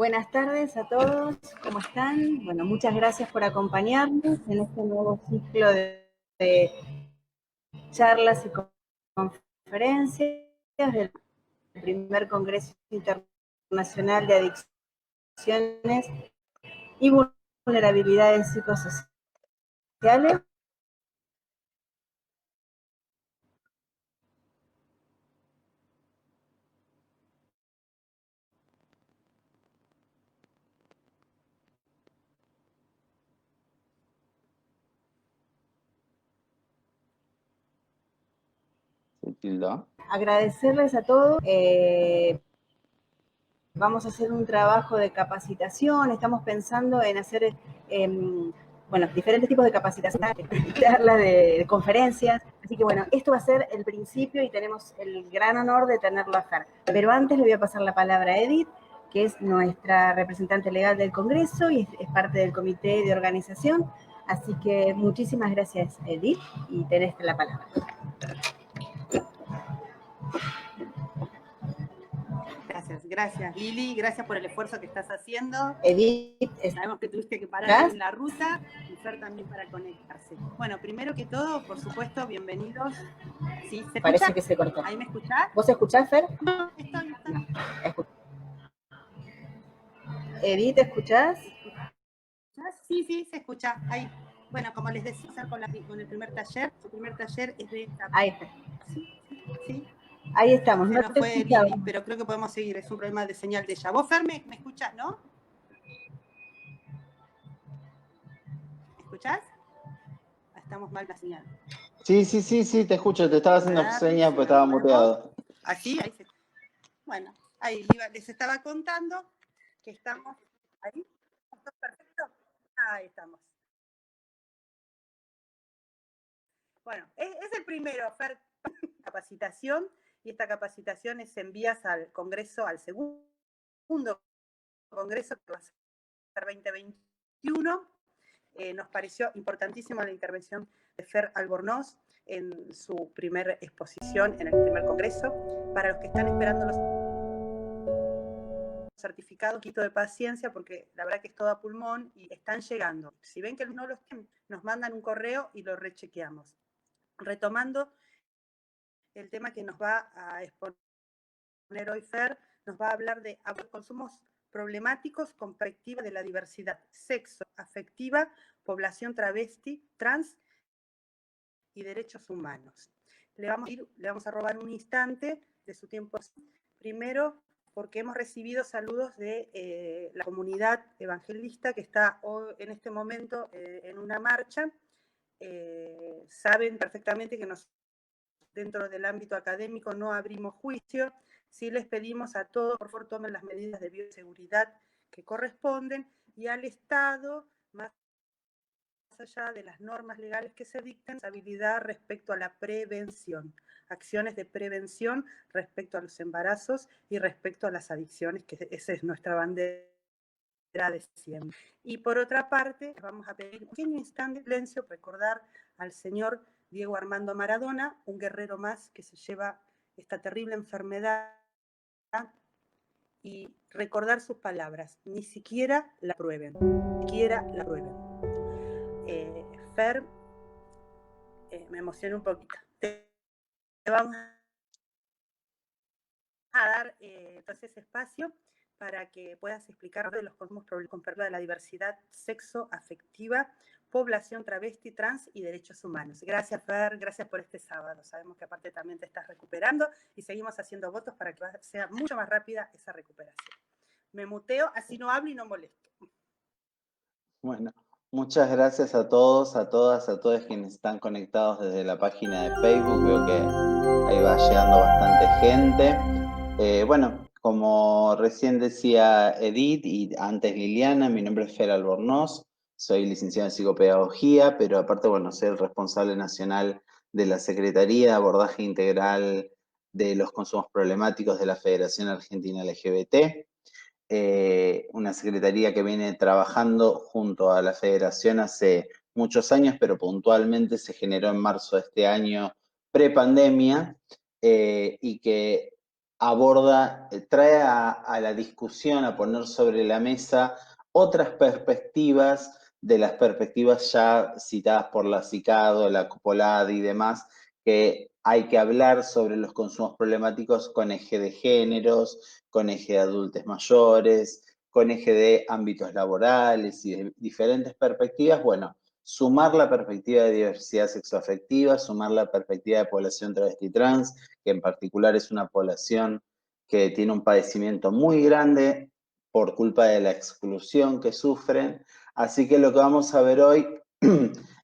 Buenas tardes a todos, ¿cómo están? Bueno, muchas gracias por acompañarnos en este nuevo ciclo de charlas y conferencias del primer Congreso Internacional de Adicciones y Vulnerabilidades Psicosociales. Agradecerles a todos. Vamos a hacer un trabajo de capacitación, estamos pensando en hacer diferentes tipos de capacitación, charlas de conferencias, así que bueno, esto va a ser el principio y tenemos el gran honor de tenerlo a Fer. Pero antes le voy a pasar la palabra a Edith, que es nuestra representante legal del Congreso y es parte del comité de organización, así que muchísimas gracias, Edith, y tenés la palabra. Gracias Lili, gracias por el esfuerzo que estás haciendo. Edith, sabemos que tuviste que parar en la ruta y Fer también para conectarse. Bueno, primero que todo, por supuesto, bienvenidos. ¿Sí? ¿Se Parece escucha? que se cortó. ¿Ahí me escuchás? ¿Vos escuchás, Fer? No, estoy. No. Edith, ¿escuchás? Sí, se escucha. Ahí. Bueno, como les decía, con el primer taller, su primer taller es de esta... Ahí está. Sí. Ahí estamos. Se nos fue Lili, pero creo que podemos seguir. Es un problema de señal de ella. Vos, Fer, me escuchás, ¿no? ¿Me escuchás? Estamos mal la señal. Sí, te escucho. Te estaba haciendo señas porque estaba muteado. Así, ahí se... Bueno, ahí les estaba contando que estamos... ¿Ahí? ¿Todo perfecto? Ahí estamos. Bueno, es el primero, Fer, capacitación, y esta capacitación es en vías al Congreso, al segundo Congreso, que va a ser 2021. Nos pareció importantísima la intervención de Fer Albornoz en su primera exposición en el primer Congreso. Para los que están esperando los certificados, un poquito de paciencia, porque la verdad que es todo a pulmón y están llegando. Si ven que no los tienen, nos mandan un correo y lo rechequeamos. Retomando el tema que nos va a exponer hoy Fer, nos va a hablar de consumos problemáticos con perspectiva de la diversidad sexo, afectiva, población travesti, trans y derechos humanos. Le vamos a robar un instante de su tiempo. Primero, porque hemos recibido saludos de la comunidad evangelista que está hoy, en este momento en una marcha. Saben perfectamente que dentro del ámbito académico no abrimos juicio. Sí les pedimos a todos, por favor, tomen las medidas de bioseguridad que corresponden y al Estado, más allá de las normas legales que se dicten, responsabilidad respecto a la prevención, acciones de prevención respecto a los embarazos y respecto a las adicciones, que esa es nuestra bandera de siempre. Y por otra parte, vamos a pedir un pequeño instante de silencio, recordar al señor Diego Armando Maradona, un guerrero más que se lleva esta terrible enfermedad, y recordar sus palabras, ni siquiera la prueben, ni siquiera la prueben. Fer, me emociono un poquito. Te vamos a dar entonces espacio para que puedas explicar de los consumos con pérdida de la diversidad sexo, afectiva, población travesti, trans y derechos humanos. Gracias, Fer, gracias por este sábado. Sabemos que aparte también te estás recuperando y seguimos haciendo votos para que sea mucho más rápida esa recuperación. Me muteo, así no hablo y no molesto. Bueno, muchas gracias a todos, a todas, a todos quienes están conectados desde la página de Facebook. Veo que ahí va llegando bastante gente. Bueno, como recién decía Edith y antes Liliana, mi nombre es Fer Albornoz, soy licenciado en psicopedagogía, pero aparte, bueno, soy el responsable nacional de la Secretaría de Abordaje Integral de los Consumos Problemáticos de la Federación Argentina LGBT. Una secretaría que viene trabajando junto a la Federación hace muchos años, pero puntualmente se generó en marzo de este año, prepandemia, y que trae a la discusión, a poner sobre la mesa otras perspectivas de las perspectivas ya citadas por la CICADO, la Copolada y demás, que hay que hablar sobre los consumos problemáticos con eje de géneros, con eje de adultos mayores, con eje de ámbitos laborales y de diferentes perspectivas. Bueno, sumar la perspectiva de diversidad sexoafectiva, sumar la perspectiva de población travesti trans, que en particular es una población que tiene un padecimiento muy grande por culpa de la exclusión que sufren. Así que lo que vamos a ver hoy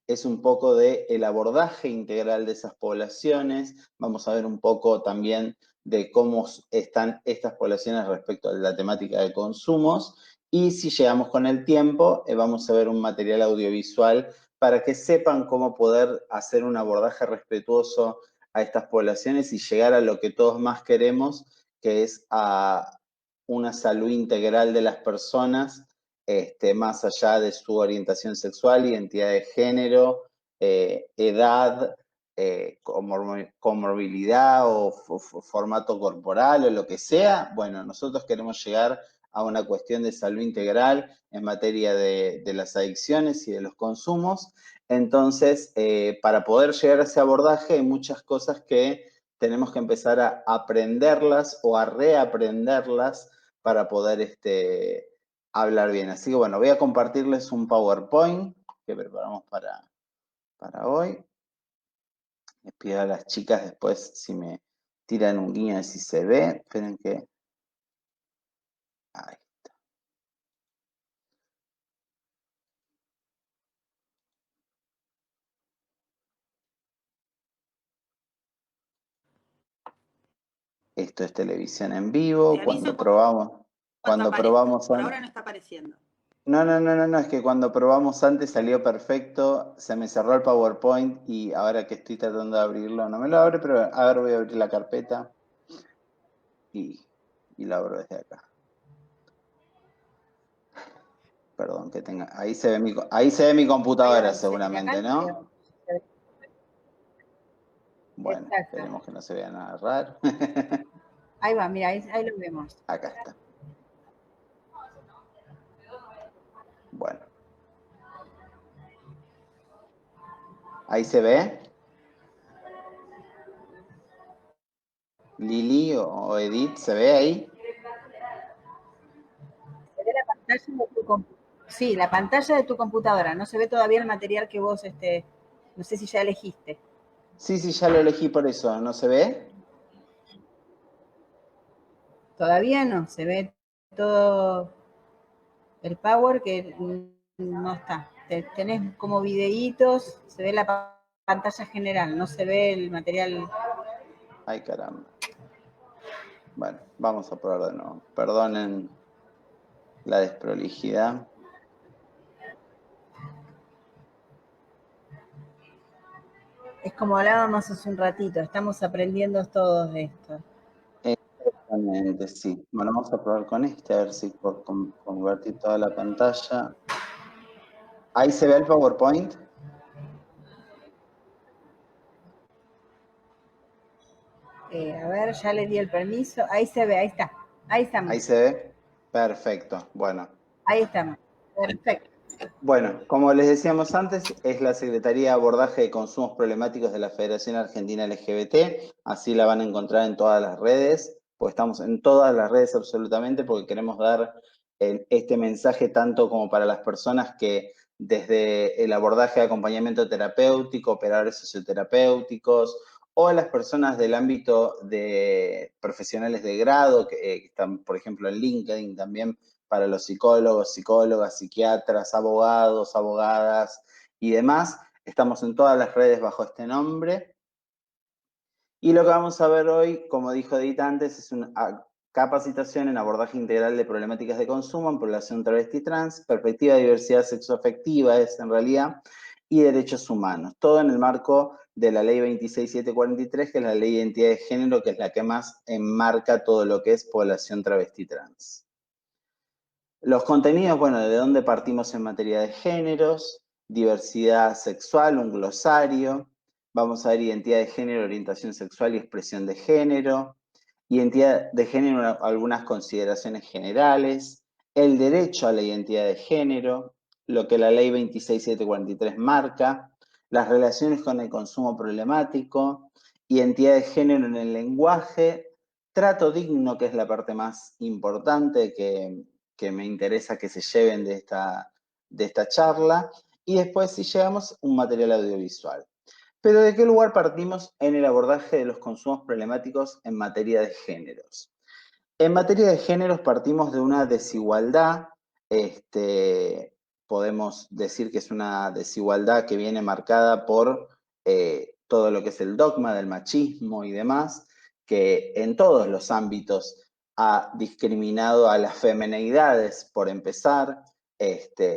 es un poco del abordaje integral de esas poblaciones. Vamos a ver un poco también de cómo están estas poblaciones respecto a la temática de consumos. Y si llegamos con el tiempo, vamos a ver un material audiovisual para que sepan cómo poder hacer un abordaje respetuoso a estas poblaciones y llegar a lo que todos más queremos, que es a una salud integral de las personas, más allá de su orientación sexual, identidad de género, edad, comorbilidad o formato corporal o lo que sea. Bueno, nosotros queremos llegar a una cuestión de salud integral en materia de las adicciones y de los consumos. Entonces, para poder llegar a ese abordaje hay muchas cosas que tenemos que empezar a aprenderlas o a reaprenderlas para poder hablar bien. Así que bueno, voy a compartirles un PowerPoint que preparamos para hoy. Les pido a las chicas después si me tiran un guiño de si se ve. Esperen que... Ahí está. Esto es televisión en vivo. Cuando probamos por ahora no está apareciendo. No, es que cuando probamos antes salió perfecto, se me cerró el PowerPoint y ahora que estoy tratando de abrirlo no me lo abre, pero a ver, voy a abrir la carpeta y lo abro desde acá. Perdón, que tenga... Ahí se ve mi computadora seguramente, ¿no? Bueno, Exacto. esperemos que no se vea nada raro. Ahí va, mira, ahí lo vemos. Acá está. Bueno. ¿Ahí se ve? Lili o Edith, ¿se ve ahí? Se ve la pantalla de tu computadora. Sí, la pantalla de tu computadora. No se ve todavía el material que vos, no sé si ya elegiste. Sí, ya lo elegí por eso. ¿No se ve? Todavía no, se ve todo el Power que no está. Tenés como videitos, se ve la pantalla general, no se ve el material. Ay, caramba. Bueno, vamos a probar de nuevo. Perdonen la desprolijidad. Es como hablábamos hace un ratito, estamos aprendiendo todos de esto. Exactamente, sí. Bueno, vamos a probar con a ver si por convertir toda la pantalla. ¿Ahí se ve el PowerPoint? A ver, ya le di el permiso. Ahí se ve, ahí está. Ahí estamos. Ahí se ve. Perfecto. Bueno. Ahí estamos. Perfecto. Bueno, como les decíamos antes, es la Secretaría de Abordaje de Consumos Problemáticos de la Federación Argentina LGBT. Así la van a encontrar en todas las redes, pues estamos en todas las redes absolutamente, porque queremos dar este mensaje tanto como para las personas que desde el abordaje de acompañamiento terapéutico, operadores socioterapéuticos, o a las personas del ámbito de profesionales de grado, que están, por ejemplo, en LinkedIn también, para los psicólogos, psicólogas, psiquiatras, abogados, abogadas y demás. Estamos en todas las redes bajo este nombre. Y lo que vamos a ver hoy, como dijo Edith antes, es una capacitación en abordaje integral de problemáticas de consumo en población travesti trans, perspectiva de diversidad sexoafectiva es en realidad, y derechos humanos. Todo en el marco de la ley 26743, que es la ley de identidad de género, que es la que más enmarca todo lo que es población travesti trans. Los contenidos, bueno, ¿de dónde partimos en materia de géneros? Diversidad sexual, un glosario. Vamos a ver identidad de género, orientación sexual y expresión de género. identidad de género, algunas consideraciones generales, el derecho a la identidad de género, lo que la ley 26743 marca, las relaciones con el consumo problemático, identidad de género en el lenguaje, trato digno, que es la parte más importante que me interesa que se lleven de esta charla, y después, si llegamos, un material audiovisual. Pero ¿de qué lugar partimos en el abordaje de los consumos problemáticos en materia de géneros? En materia de géneros partimos de una desigualdad, podemos decir que es una desigualdad que viene marcada por todo lo que es el dogma del machismo y demás, que en todos los ámbitos ha discriminado a las femenidades, por empezar.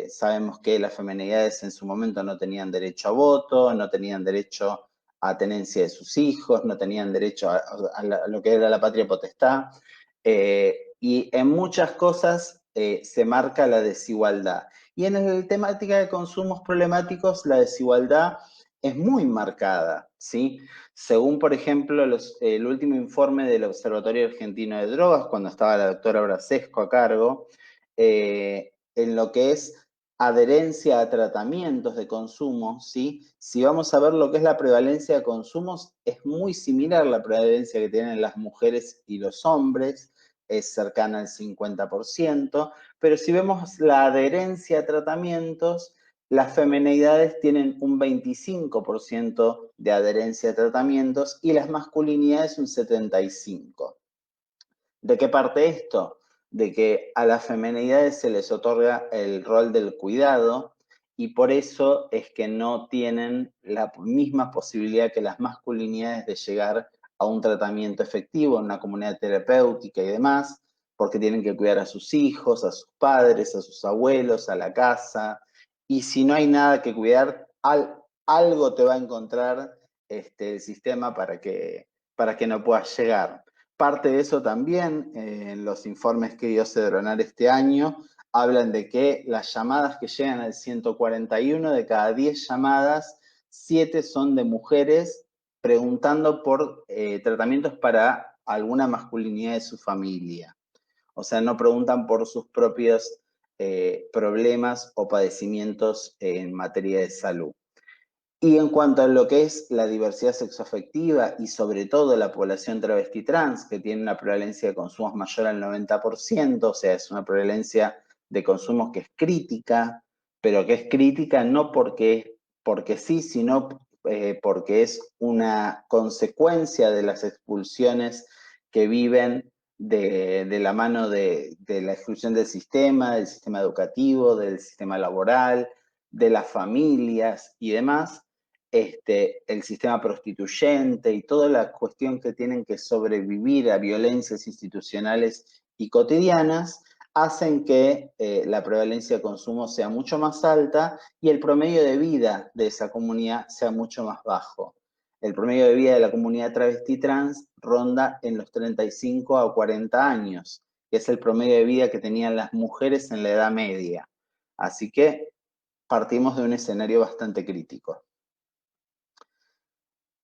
Sabemos que las femenidades en su momento no tenían derecho a voto, no tenían derecho a tenencia de sus hijos, no tenían derecho a lo que era la patria potestad. Y en muchas cosas se marca la desigualdad. Y en la temática de consumos problemáticos, la desigualdad es muy marcada, ¿sí? Según, por ejemplo, el último informe del Observatorio Argentino de Drogas, cuando estaba la doctora Brasesco a cargo, en lo que es adherencia a tratamientos de consumo, ¿sí? Si vamos a ver lo que es la prevalencia de consumos, es muy similar la prevalencia que tienen las mujeres y los hombres, es cercana al 50%, pero si vemos la adherencia a tratamientos, las femenidades tienen un 25% de adherencia a tratamientos y las masculinidades un 75%. ¿De qué parte esto? De que a las femenidades se les otorga el rol del cuidado y por eso es que no tienen la misma posibilidad que las masculinidades de llegar a un tratamiento efectivo en una comunidad terapéutica y demás, porque tienen que cuidar a sus hijos, a sus padres, a sus abuelos, a la casa, y si no hay nada que cuidar, algo te va a encontrar el sistema para que no puedas llegar. Parte de eso también, en los informes que dio Cedronar este año, hablan de que las llamadas que llegan al 141, de cada 10 llamadas, 7 son de mujeres preguntando por tratamientos para alguna masculinidad de su familia. O sea, no preguntan por sus propios problemas o padecimientos en materia de salud. Y en cuanto a lo que es la diversidad sexoafectiva y sobre todo la población travesti trans, que tiene una prevalencia de consumos mayor al 90%, o sea, es una prevalencia de consumos que es crítica, pero que es crítica no porque sí, sino porque es una consecuencia de las expulsiones que viven de la mano de la exclusión del sistema educativo, del sistema laboral, de las familias y demás. El sistema prostituyente y toda la cuestión que tienen que sobrevivir a violencias institucionales y cotidianas, hacen que la prevalencia de consumo sea mucho más alta y el promedio de vida de esa comunidad sea mucho más bajo. El promedio de vida de la comunidad travesti trans ronda en los 35 a 40 años, que es el promedio de vida que tenían las mujeres en la Edad Media. Así que partimos de un escenario bastante crítico.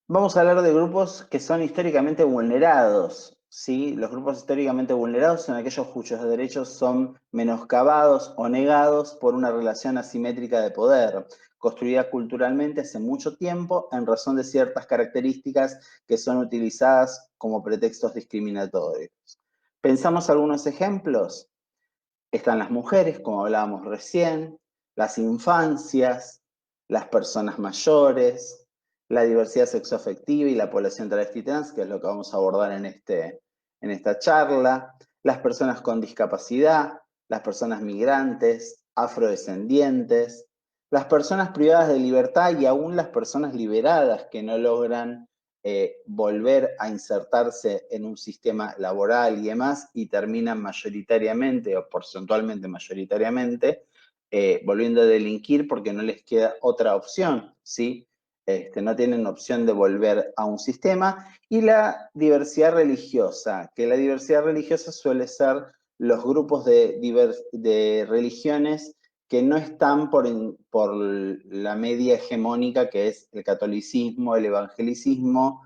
Vamos a hablar de grupos que son históricamente vulnerados, ¿sí? Los grupos históricamente vulnerados son aquellos cuyos derechos son menoscabados o negados por una relación asimétrica de poder, construida culturalmente hace mucho tiempo en razón de ciertas características que son utilizadas como pretextos discriminatorios. ¿Pensamos algunos ejemplos? Están las mujeres, como hablábamos recién, las infancias, las personas mayores, la diversidad sexoafectiva y la población travesti trans, que es lo que vamos a abordar en esta charla, las personas con discapacidad, las personas migrantes, afrodescendientes, las personas privadas de libertad y aún las personas liberadas que no logran volver a insertarse en un sistema laboral y demás y terminan mayoritariamente o porcentualmente mayoritariamente volviendo a delinquir porque no les queda otra opción, ¿sí? No tienen opción de volver a un sistema. Y la diversidad religiosa, que la diversidad religiosa suele ser los grupos de religiones que no están por la media hegemónica que es el catolicismo, el evangelicismo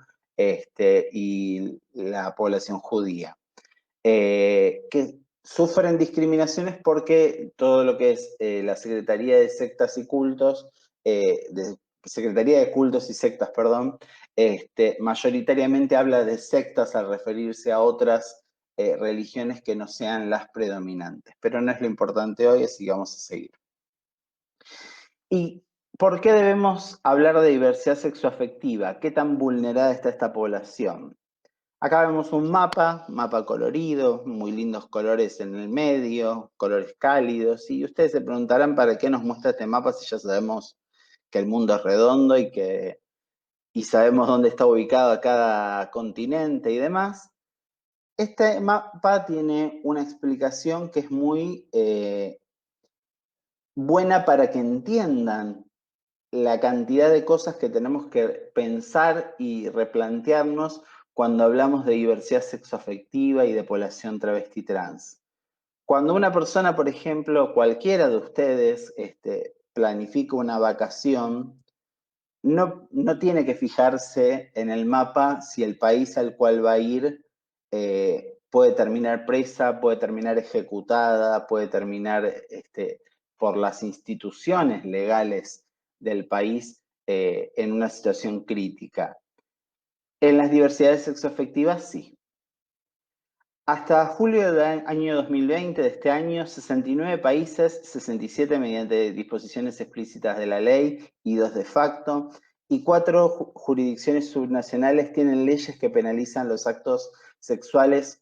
y la población judía, que sufren discriminaciones porque todo lo que es la Secretaría de Sectas y Cultos, Secretaría de Cultos y Sectas, perdón, mayoritariamente habla de sectas al referirse a otras religiones que no sean las predominantes. Pero no es lo importante hoy, así que vamos a seguir. ¿Y por qué debemos hablar de diversidad sexoafectiva? ¿Qué tan vulnerada está esta población? Acá vemos un mapa colorido, muy lindos colores en el medio, colores cálidos, y ustedes se preguntarán para qué nos muestra este mapa si ya sabemos que el mundo es redondo y sabemos dónde está ubicado cada continente y demás. Este mapa tiene una explicación que es muy buena para que entiendan la cantidad de cosas que tenemos que pensar y replantearnos cuando hablamos de diversidad sexoafectiva y de población travesti trans. Cuando una persona, por ejemplo, cualquiera de ustedes, planifica una vacación, no tiene que fijarse en el mapa si el país al cual va a ir puede terminar presa, puede terminar ejecutada, puede terminar por las instituciones legales del país en una situación crítica. En las diversidades sexoafectivas, sí. Hasta julio del año 2020, de este año, 69 países, 67 mediante disposiciones explícitas de la ley y 2 de facto, y 4 jurisdicciones subnacionales tienen leyes que penalizan los actos sexuales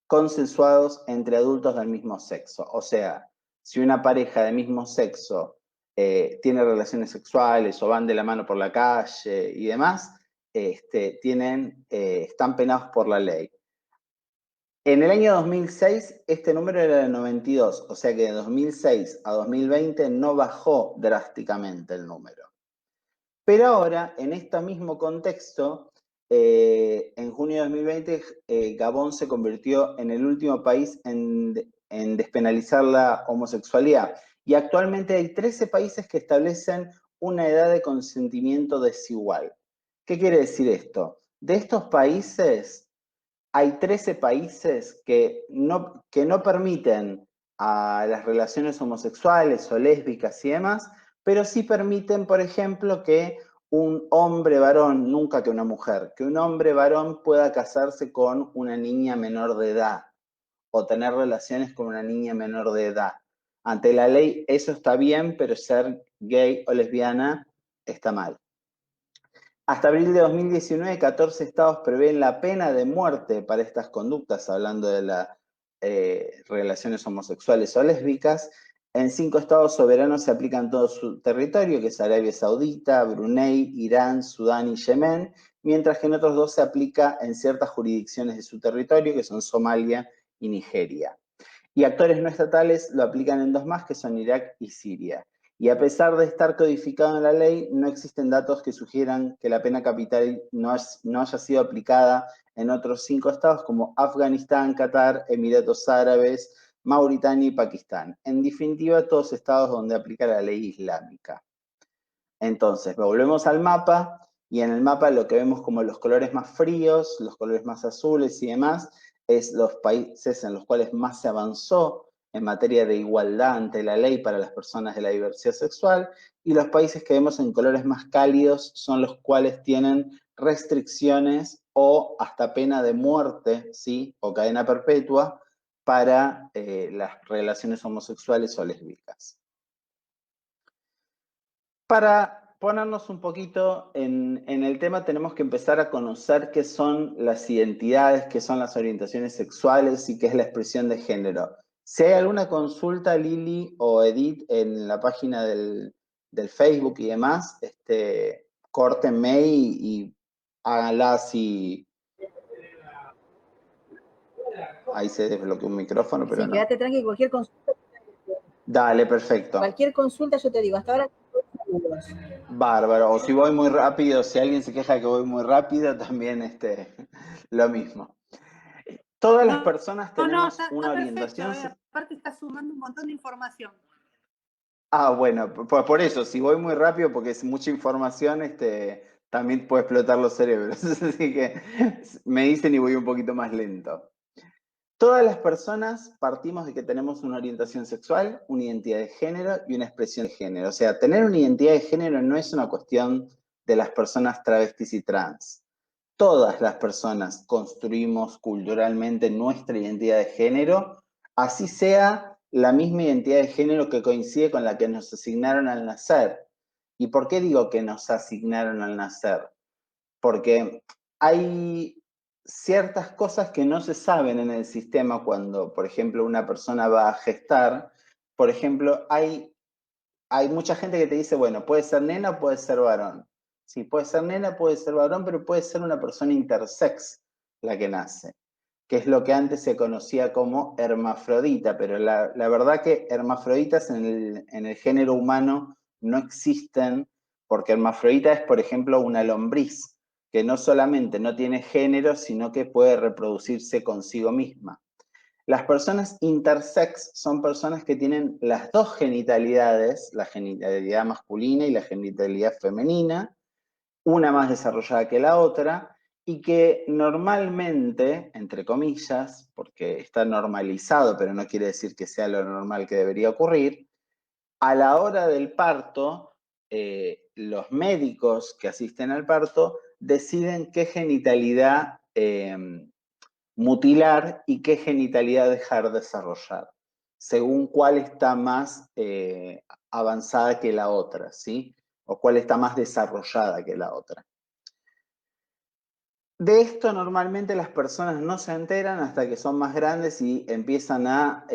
consensuados entre adultos del mismo sexo. O sea, si una pareja del mismo sexo tiene relaciones sexuales o van de la mano por la calle y demás, están penados por la ley. En el año 2006, este número era de 92, o sea que de 2006 a 2020 no bajó drásticamente el número. Pero ahora, en este mismo contexto, en junio de 2020, Gabón se convirtió en el último país en despenalizar la homosexualidad. Y actualmente hay 13 países que establecen una edad de consentimiento desigual. ¿Qué quiere decir esto? De estos países, hay 13 países que no permiten a las relaciones homosexuales o lésbicas y demás, pero sí permiten, por ejemplo, que un hombre varón, nunca que una mujer, que un hombre varón pueda casarse con una niña menor de edad o tener relaciones con una niña menor de edad. Ante la ley eso está bien, pero ser gay o lesbiana está mal. Hasta abril de 2019, 14 estados prevén la pena de muerte para estas conductas, hablando de las relaciones homosexuales o lésbicas. En 5 estados soberanos se aplica en todo su territorio, que es Arabia Saudita, Brunei, Irán, Sudán y Yemen, mientras que en otros 2 se aplica en ciertas jurisdicciones de su territorio, que son Somalia y Nigeria. Y actores no estatales lo aplican en 2 más, que son Irak y Siria. Y a pesar de estar codificado en la ley, no existen datos que sugieran que la pena capital no haya sido aplicada en otros 5 estados como Afganistán, Qatar, Emiratos Árabes, Mauritania y Pakistán. En definitiva, todos estados donde aplica la ley islámica. Entonces, volvemos al mapa, y en el mapa lo que vemos como los colores más fríos, los colores más azules y demás, es los países en los cuales más se avanzó en materia de igualdad ante la ley para las personas de la diversidad sexual, y los países que vemos en colores más cálidos son los cuales tienen restricciones o hasta pena de muerte, ¿sí? O cadena perpetua para las relaciones homosexuales o lésbicas. Para ponernos un poquito en el tema, tenemos que empezar a conocer qué son las identidades, qué son las orientaciones sexuales y qué es la expresión de género. Si hay alguna consulta, Lili o Edith, en la página del Facebook y demás, córtenme y háganla así. Ahí se desbloqueó un micrófono, pero sí, no. quédate tranqui, cualquier consulta. Dale, perfecto. Cualquier consulta, yo te digo, hasta ahora. Bárbaro, o si voy muy rápido, si alguien se queja de que voy muy rápido, también lo mismo. Todas las personas tenemos una orientación. Aparte está sumando un montón de información. Ah, bueno, por eso, si voy muy rápido, porque es mucha información, también puede explotar los cerebros, así que me dicen y voy un poquito más lento. Todas las personas partimos de que tenemos una orientación sexual, una identidad de género y una expresión de género. O sea, tener una identidad de género no es una cuestión de las personas travestis y trans. Todas las personas construimos culturalmente nuestra identidad de género, así sea la misma identidad de género que coincide con la que nos asignaron al nacer. ¿Y por qué digo que nos asignaron al nacer? Porque hay ciertas cosas que no se saben en el sistema cuando, por ejemplo, una persona va a gestar. Por ejemplo, hay mucha gente que te dice, bueno, puede ser nena, puede ser varón. Sí, puede ser nena, puede ser varón, pero puede ser una persona intersex la que nace, que es lo que antes se conocía como hermafrodita, pero la verdad que hermafroditas en el género humano no existen, porque hermafrodita es, por ejemplo, una lombriz, que no solamente no tiene género, sino que puede reproducirse consigo misma. Las personas intersex son personas que tienen las dos genitalidades, la genitalidad masculina y la genitalidad femenina, una más desarrollada que la otra, y que normalmente, entre comillas, porque está normalizado, pero no quiere decir que sea lo normal que debería ocurrir, a la hora del parto, los médicos que asisten al parto deciden qué genitalidad mutilar y qué genitalidad dejar desarrollar, según cuál está más avanzada que la otra, ¿sí? O cuál está más desarrollada que la otra. De esto normalmente las personas no se enteran hasta que son más grandes y empiezan a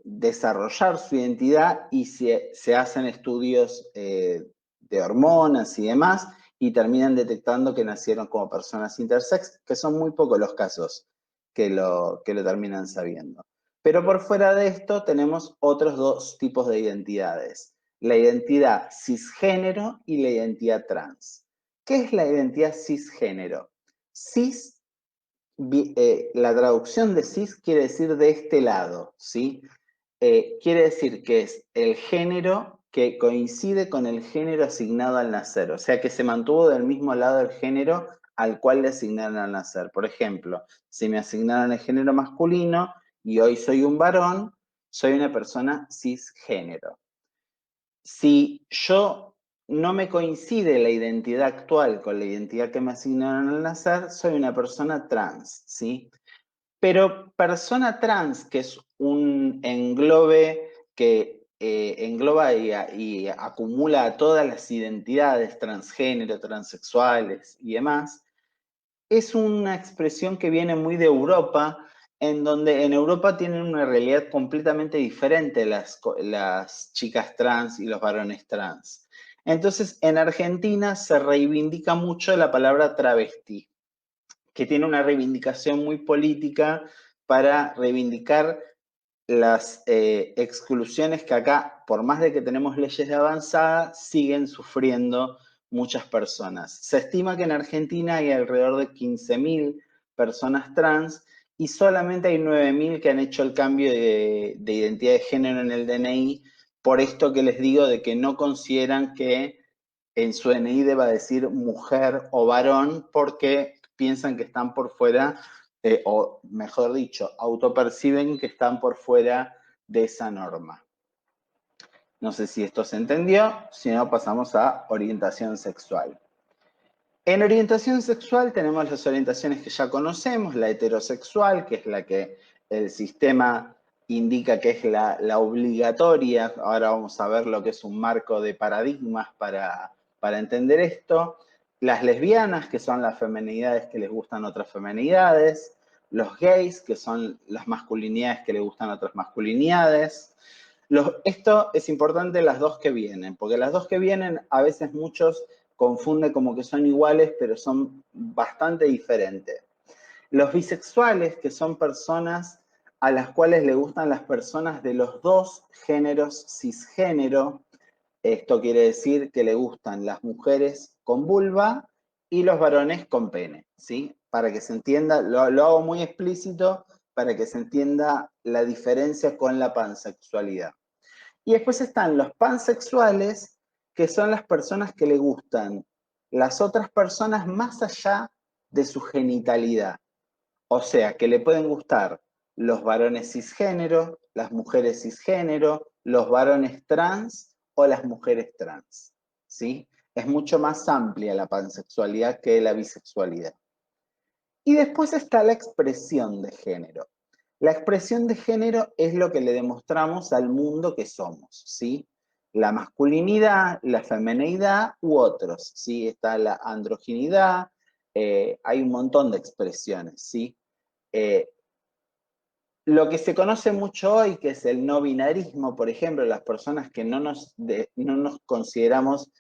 desarrollar su identidad y se hacen estudios de hormonas y demás y terminan detectando que nacieron como personas intersex, que son muy pocos los casos que lo terminan sabiendo. Pero por fuera de esto tenemos otros dos tipos de identidades, la identidad cisgénero y la identidad trans. ¿Qué es la identidad cisgénero? Cis, la traducción de cis quiere decir de este lado, ¿sí? Quiere decir que es el género que coincide con el género asignado al nacer, o sea que se mantuvo del mismo lado del género al cual le asignaron al nacer. Por ejemplo, si me asignaron el género masculino y hoy soy un varón, soy una persona cisgénero. Si yo no me coincide la identidad actual con la identidad que me asignaron al nacer, soy una persona trans, ¿sí? Pero persona trans, que es un englobe que engloba y acumula a todas las identidades transgénero, transexuales y demás, es una expresión que viene muy de Europa, en donde en Europa tienen una realidad completamente diferente las chicas trans y los varones trans. Entonces, en Argentina se reivindica mucho la palabra travesti, que tiene una reivindicación muy política para reivindicar las exclusiones que acá, por más de que tenemos leyes de avanzada, siguen sufriendo muchas personas. Se estima que en Argentina hay alrededor de 15.000 personas trans y solamente hay 9.000 que han hecho el cambio de identidad de género en el DNI, por esto que les digo de que no consideran que en su DNI deba decir mujer o varón porque piensan que están por fuera, o mejor dicho, autoperciben que están por fuera de esa norma. No sé si esto se entendió, si no pasamos a orientación sexual. En orientación sexual tenemos las orientaciones que ya conocemos, la heterosexual, que es la que el sistema indica que es la obligatoria. Ahora vamos a ver lo que es un marco de paradigmas para entender esto. Las lesbianas, que son las feminidades que les gustan otras feminidades. Los gays, que son las masculinidades que les gustan otras masculinidades. Esto es importante, las dos que vienen, porque las dos que vienen a veces muchos confunden como que son iguales, pero son bastante diferentes. Los bisexuales, que son personas a las cuales le gustan las personas de los dos géneros cisgénero, esto quiere decir que le gustan las mujeres con vulva y los varones con pene, ¿sí? Para que se entienda, lo hago muy explícito para que se entienda la diferencia con la pansexualidad. Y después están los pansexuales, que son las personas que le gustan las otras personas más allá de su genitalidad. O sea, que le pueden gustar los varones cisgénero, las mujeres cisgénero, los varones trans o las mujeres trans, ¿sí? Es mucho más amplia la pansexualidad que la bisexualidad. Y después está la expresión de género. La expresión de género es lo que le demostramos al mundo que somos, ¿sí? La masculinidad, la femineidad u otros, ¿sí? Está la androginidad, hay un montón de expresiones, ¿sí? Lo que se conoce mucho hoy, que es el no binarismo, por ejemplo, las personas que no nos consideramos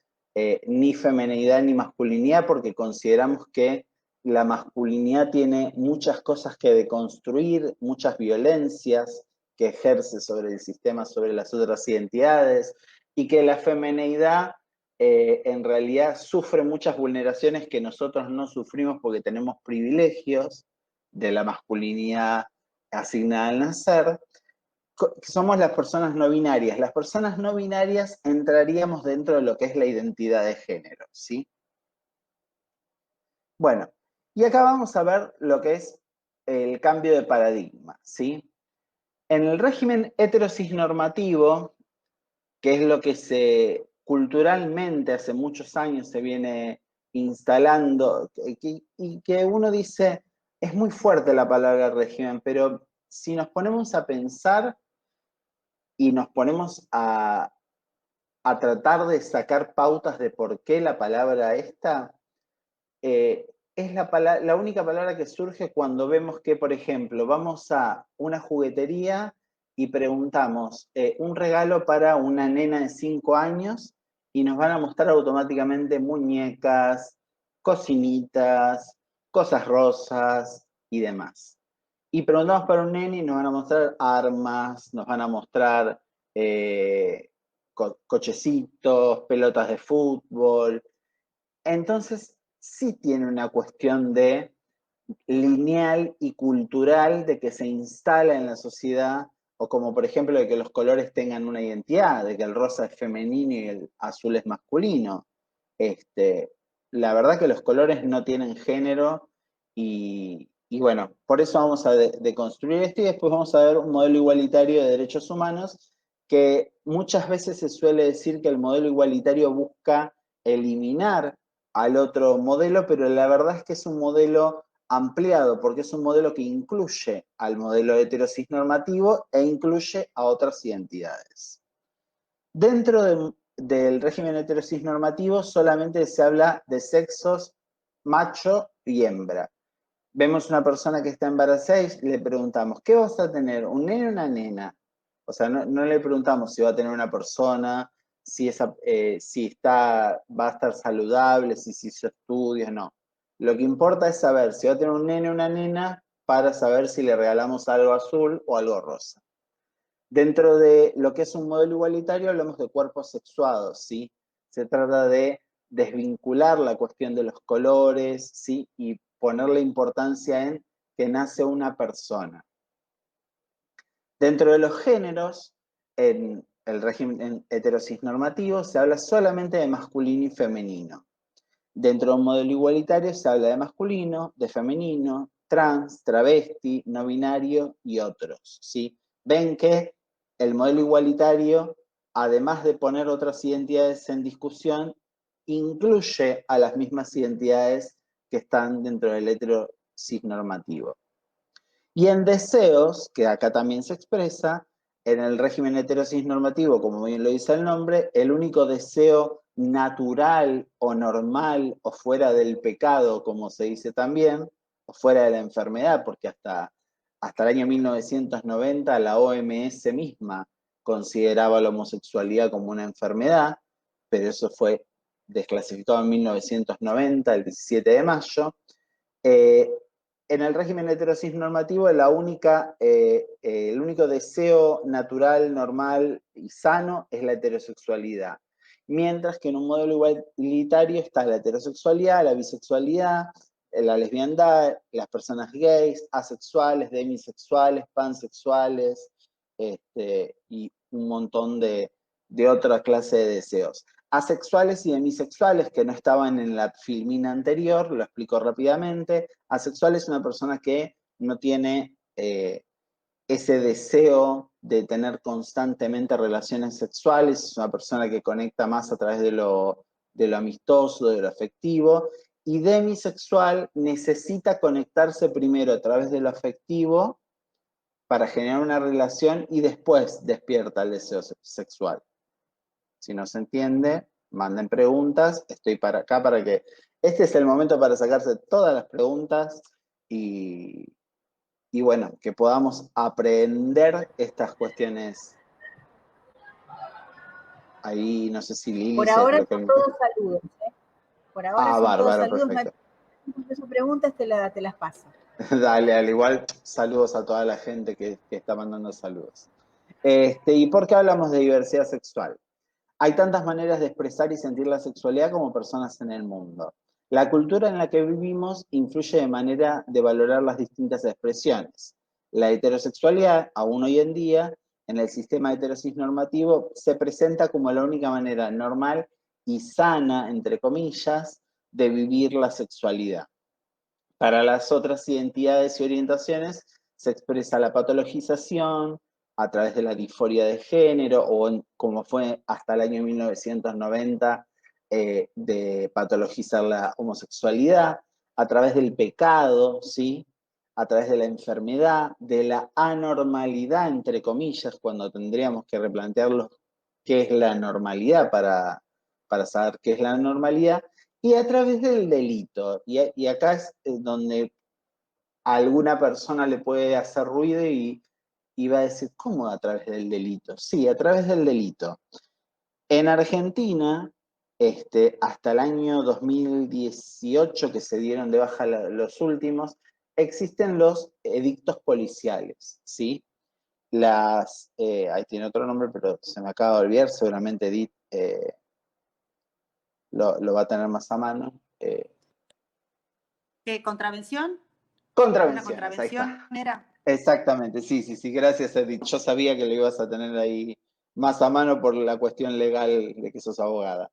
ni feminidad ni masculinidad, porque consideramos que la masculinidad tiene muchas cosas que deconstruir, muchas violencias que ejerce sobre el sistema, sobre las otras identidades, y que la femineidad en realidad sufre muchas vulneraciones que nosotros no sufrimos porque tenemos privilegios de la masculinidad asignada al nacer. Somos las personas no binarias. Las personas no binarias entraríamos dentro de lo que es la identidad de género, ¿sí? Bueno, y acá vamos a ver lo que es el cambio de paradigma, ¿sí? En el régimen heterocisnormativo, que es lo que culturalmente hace muchos años se viene instalando, y que uno dice, es muy fuerte la palabra régimen, pero si nos ponemos a pensar y nos ponemos a tratar de sacar pautas de por qué la palabra esta, es la única palabra que surge cuando vemos que, por ejemplo, vamos a una juguetería y preguntamos un regalo para una nena de 5 años y nos van a mostrar automáticamente muñecas, cocinitas, cosas rosas y demás. Y preguntamos para un nene y nos van a mostrar armas, nos van a mostrar cochecitos, pelotas de fútbol. Entonces, sí tiene una cuestión de lineal y cultural de que se instala en la sociedad, o como por ejemplo de que los colores tengan una identidad, de que el rosa es femenino y el azul es masculino. La verdad que los colores no tienen género y bueno, por eso vamos a deconstruir esto y después vamos a ver un modelo igualitario de derechos humanos que muchas veces se suele decir que el modelo igualitario busca eliminar al otro modelo, pero la verdad es que es un modelo ampliado, porque es un modelo que incluye al modelo heterocisnormativo e incluye a otras identidades. Dentro del régimen heterocisnormativo solamente se habla de sexos macho y hembra. Vemos una persona que está embarazada y le preguntamos, ¿qué vas a tener? ¿Un nene o una nena? O sea, no le preguntamos si va a tener una persona, si va a estar saludable, si hizo estudios, no. Lo que importa es saber si va a tener un nene o una nena para saber si le regalamos algo azul o algo rosa. Dentro de lo que es un modelo igualitario hablamos de cuerpos sexuados, ¿sí? Se trata de desvincular la cuestión de los colores, ¿sí? Y ponerle importancia en que nace una persona. Dentro de los géneros, en el régimen heterocisnormativo se habla solamente de masculino y femenino. Dentro de un modelo igualitario se habla de masculino, de femenino, trans, travesti, no binario y otros, ¿sí? Ven que el modelo igualitario, además de poner otras identidades en discusión, incluye a las mismas identidades que están dentro del heterocisnormativo. Y en deseos, que acá también se expresa, en el régimen heterocisnormativo, como bien lo dice el nombre, el único deseo natural o normal o fuera del pecado, como se dice también, o fuera de la enfermedad, porque hasta el año 1990 la OMS misma consideraba la homosexualidad como una enfermedad, pero eso fue desclasificado en 1990, el 17 de mayo. En el régimen heterocisnormativo el único deseo natural, normal y sano es la heterosexualidad. Mientras que en un modelo igualitario está la heterosexualidad, la bisexualidad, la lesbiandad, las personas gays, asexuales, demisexuales, pansexuales, y un montón de otra clase de deseos. asexuales y demisexuales, que no estaban en la filmina anterior, lo explico rápidamente. Asexual es una persona que no tiene ese deseo de tener constantemente relaciones sexuales, es una persona que conecta más a través de lo amistoso, de lo afectivo, y demisexual necesita conectarse primero a través de lo afectivo para generar una relación y después despierta el deseo sexual. Si no se entiende, manden preguntas, estoy para acá para que... Este es el momento para sacarse todas las preguntas y bueno, que podamos aprender estas cuestiones. Ahí no sé si Lili Por se ahora desbloqueó son el todos micrófono. saludos, ¿eh? Por ahora son todos Bárbaro, saludos. perfecto. No hay preguntas, te las paso. Dale, al igual, saludos a toda la gente que está mandando saludos. ¿Y por qué hablamos de diversidad sexual? Hay tantas maneras de expresar y sentir la sexualidad como personas en el mundo. La cultura en la que vivimos influye de manera de valorar las distintas expresiones. La heterosexualidad, aún hoy en día, en el sistema heterosis normativo, se presenta como la única manera normal y sana, entre comillas, de vivir la sexualidad. Para las otras identidades y orientaciones se expresa la patologización a través de la disforia de género o como fue hasta el año 1990 de patologizar la homosexualidad, a través del pecado, ¿sí? A través de la enfermedad, de la anormalidad, entre comillas, cuando tendríamos que replantearlo qué es la normalidad para saber qué es la normalidad, y a través del delito. Y acá es donde a alguna persona le puede hacer ruido y va a decir, ¿cómo a través del delito? Sí, a través del delito. En Argentina, hasta el año 2018, que se dieron de baja los últimos, existen los edictos policiales, ¿sí? Ahí tiene otro nombre, pero se me acaba de olvidar, seguramente Edith lo va a tener más a mano. ¿Qué contravención? ¿Una Contravenciones, ahí contravención está. era? Exactamente, sí, gracias Edith. Yo sabía que lo ibas a tener ahí más a mano por la cuestión legal de que sos abogada.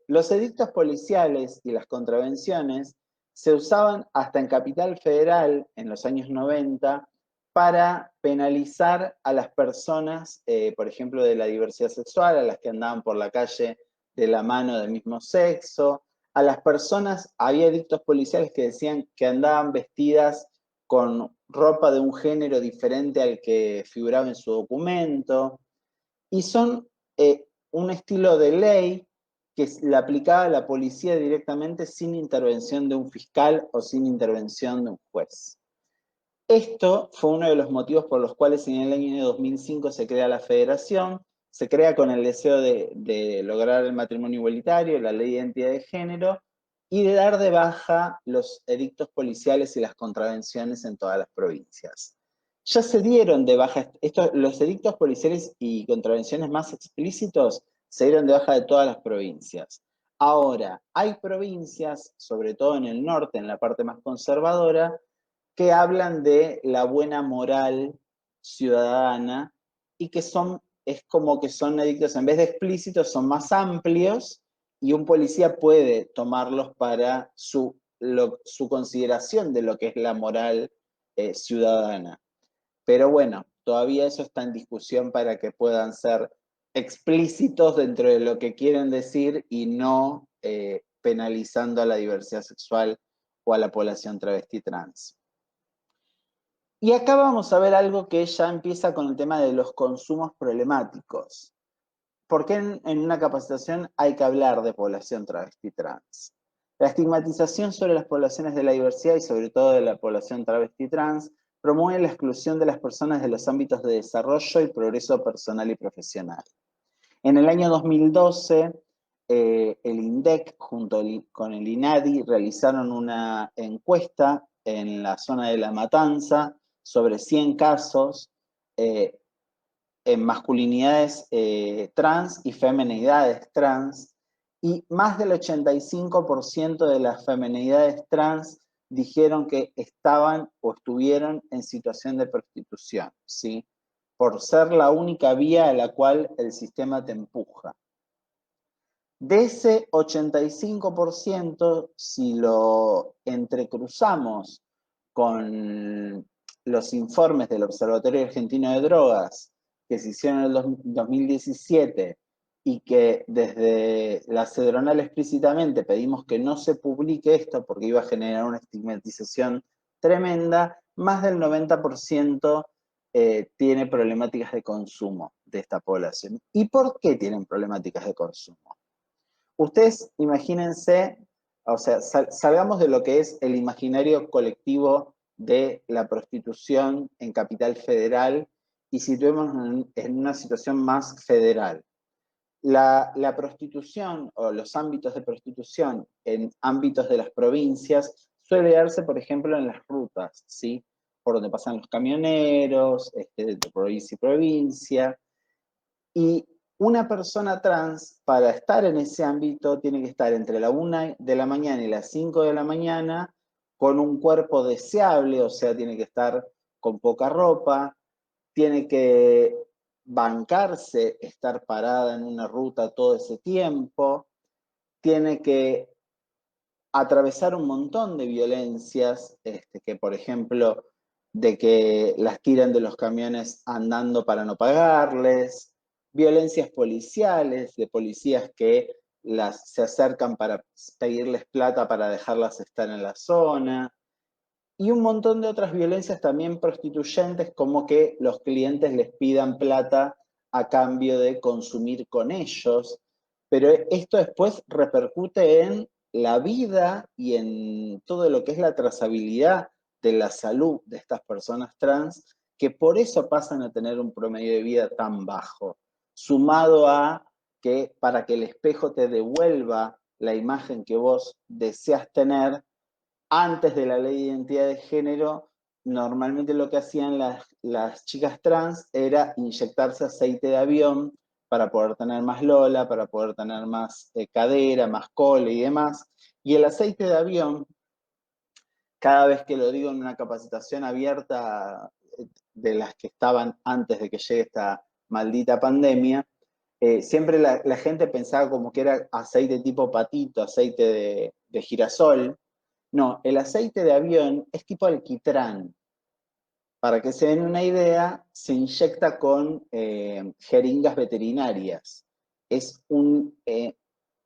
Los edictos policiales y las contravenciones se usaban hasta en Capital Federal en los años 90 para penalizar a las personas, por ejemplo, de la diversidad sexual, a las que andaban por la calle de la mano del mismo sexo, a las personas, había edictos policiales que decían que andaban vestidas con ropa de un género diferente al que figuraba en su documento, y son un estilo de ley que la aplicaba la policía directamente sin intervención de un fiscal o sin intervención de un juez. Esto fue uno de los motivos por los cuales en el año 2005 se crea la federación, se crea con el deseo de lograr el matrimonio igualitario, la ley de identidad de género, y de dar de baja los edictos policiales y las contravenciones en todas las provincias. Ya se dieron de baja, los edictos policiales y contravenciones más explícitos se dieron de baja de todas las provincias. Ahora, hay provincias, sobre todo en el norte, en la parte más conservadora, que hablan de la buena moral ciudadana y que es como que son edictos, en vez de explícitos, son más amplios y un policía puede tomarlos para su consideración de lo que es la moral ciudadana. Pero bueno, todavía eso está en discusión para que puedan ser explícitos dentro de lo que quieren decir y no penalizando a la diversidad sexual o a la población travesti trans. Y acá vamos a ver algo que ya empieza con el tema de los consumos problemáticos. ¿Por qué en una capacitación hay que hablar de población travesti trans? La estigmatización sobre las poblaciones de la diversidad y sobre todo de la población travesti trans promueve la exclusión de las personas de los ámbitos de desarrollo y progreso personal y profesional. En el año 2012, el INDEC junto con el INADI realizaron una encuesta en la zona de La Matanza sobre 100 casos en masculinidades trans y femenidades trans, y más del 85% de las femenidades trans dijeron que estaban o estuvieron en situación de prostitución, ¿sí? Por ser la única vía a la cual el sistema te empuja. De ese 85%, si lo entrecruzamos con los informes del Observatorio Argentino de Drogas que se hicieron en el 2017 y que desde la Cedronal explícitamente pedimos que no se publique esto porque iba a generar una estigmatización tremenda, más del 90% tiene problemáticas de consumo de esta población. ¿Y por qué tienen problemáticas de consumo? Ustedes imagínense, o sea, salgamos de lo que es el imaginario colectivo de la prostitución en Capital Federal y situémonos en una situación más federal. La prostitución o los ámbitos de prostitución en ámbitos de las provincias suele darse, por ejemplo, en las rutas, ¿sí? Por donde pasan los camioneros, de provincia y provincia. Y una persona trans, para estar en ese ámbito, tiene que estar entre la 1 de la mañana y las 5 de la mañana con un cuerpo deseable, o sea, tiene que estar con poca ropa, tiene que bancarse estar parada en una ruta todo ese tiempo, tiene que atravesar un montón de violencias, que por ejemplo, de que las tiran de los camiones andando para no pagarles, violencias policiales, de policías que se acercan para pedirles plata para dejarlas estar en la zona, y un montón de otras violencias también prostituyentes, como que los clientes les pidan plata a cambio de consumir con ellos. Pero esto después repercute en la vida y en todo lo que es la trazabilidad de la salud de estas personas trans, que por eso pasan a tener un promedio de vida tan bajo, sumado a que para que el espejo te devuelva la imagen que vos deseas tener, antes de la ley de identidad de género, normalmente lo que hacían las chicas trans era inyectarse aceite de avión para poder tener más lola, para poder tener más cadera, más cole y demás. Y el aceite de avión, cada vez que lo digo en una capacitación abierta de las que estaban antes de que llegue esta maldita pandemia, siempre la gente pensaba como que era aceite tipo patito, aceite de girasol. No, el aceite de avión es tipo alquitrán. Para que se den una idea, se inyecta con jeringas veterinarias.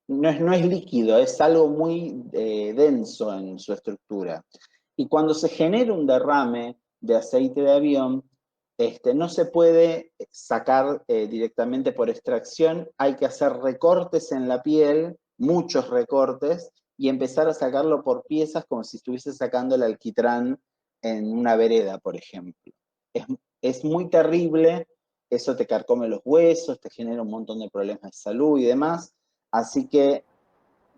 No es líquido, es algo muy denso en su estructura. Y cuando se genera un derrame de aceite de avión, no se puede sacar directamente por extracción, hay que hacer recortes en la piel, muchos recortes, y empezar a sacarlo por piezas como si estuviese sacando el alquitrán en una vereda, por ejemplo. Es muy terrible, eso te carcome los huesos, te genera un montón de problemas de salud y demás, así que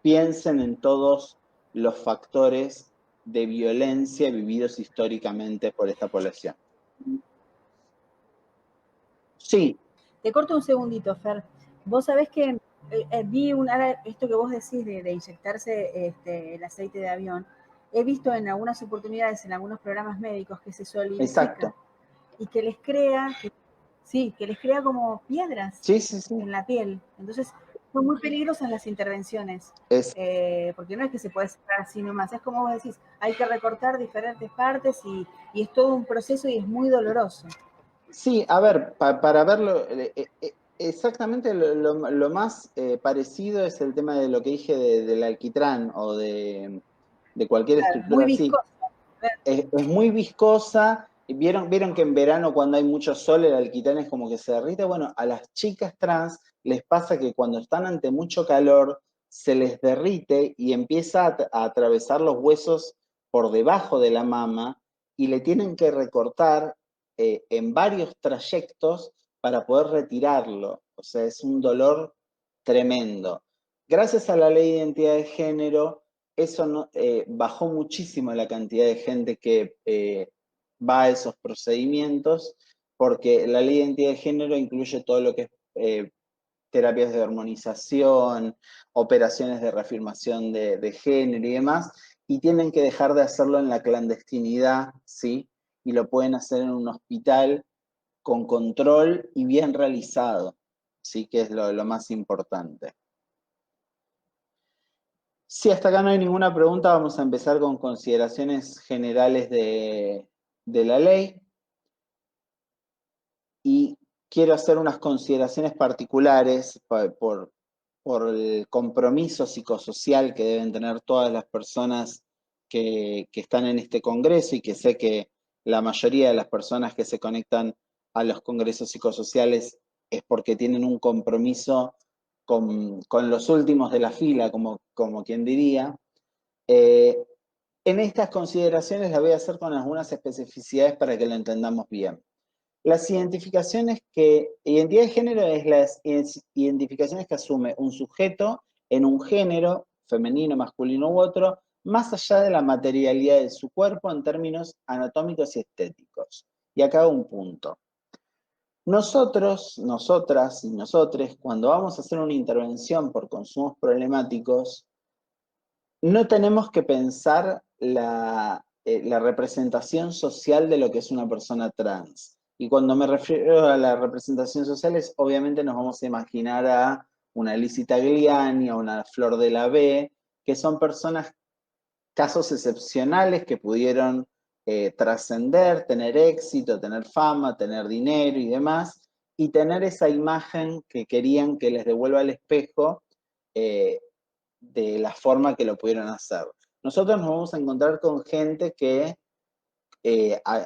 piensen en todos los factores de violencia vividos históricamente por esta población. Sí. Te corto un segundito, Fer. Vos sabés que vi esto que vos decís de inyectarse el aceite de avión. He visto en algunas oportunidades, en algunos programas médicos, que se solidifica y que les crea, que les crea como piedras en la piel. Entonces, son muy peligrosas las intervenciones, porque no es que se puede sacar así nomás, es como vos decís, hay que recortar diferentes partes y es todo un proceso y es muy doloroso. Sí, a ver, para verlo, exactamente lo más parecido es el tema de lo que dije del alquitrán o de cualquier estructura muy así. Es muy viscosa. ¿Vieron que en verano cuando hay mucho sol el alquitrán es como que se derrite? Bueno, a las chicas trans les pasa que cuando están ante mucho calor se les derrite y empieza a atravesar los huesos por debajo de la mama y le tienen que recortar en varios trayectos para poder retirarlo. O sea, es un dolor tremendo. Gracias a la ley de identidad de género, eso bajó muchísimo la cantidad de gente que va a esos procedimientos, porque la ley de identidad de género incluye todo lo que es terapias de hormonización, operaciones de reafirmación de género y demás, y tienen que dejar de hacerlo en la clandestinidad, ¿sí? Y lo pueden hacer en un hospital con control y bien realizado, ¿sí? Que es lo más importante. Si hasta acá no hay ninguna pregunta, vamos a empezar con consideraciones generales de la ley. Y quiero hacer unas consideraciones particulares por el compromiso psicosocial que deben tener todas las personas que están en este congreso, y que sé que la mayoría de las personas que se conectan a los congresos psicosociales es porque tienen un compromiso con los últimos de la fila, como quien diría. En estas consideraciones las voy a hacer con algunas especificidades para que lo entendamos bien. Las identidad de género es las identificaciones que asume un sujeto en un género, femenino, masculino u otro, más allá de la materialidad de su cuerpo en términos anatómicos y estéticos. Y acá un punto. Nosotros, nosotras y nosotres, cuando vamos a hacer una intervención por consumos problemáticos, no tenemos que pensar la representación social de lo que es una persona trans. Y cuando me refiero a la representación social, obviamente nos vamos a imaginar a una Lizzie Tagliani, a una Flor de la B, que son personas, casos excepcionales que pudieron trascender, tener éxito, tener fama, tener dinero y demás, y tener esa imagen que querían que les devuelva el espejo de la forma que lo pudieron hacer. Nosotros nos vamos a encontrar con gente que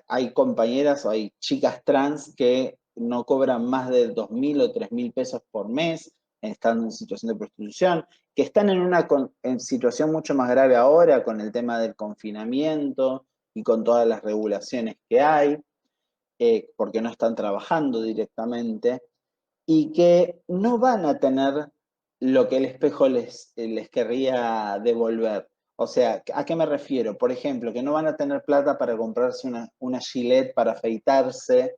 hay compañeras o hay chicas trans que no cobran más de 2.000 o 3.000 pesos por mes, estando en situación de prostitución, que están en situación mucho más grave ahora con el tema del confinamiento y con todas las regulaciones que hay, porque no están trabajando directamente, y que no van a tener lo que el espejo les querría devolver. O sea, ¿a qué me refiero? Por ejemplo, que no van a tener plata para comprarse una Gillette para afeitarse,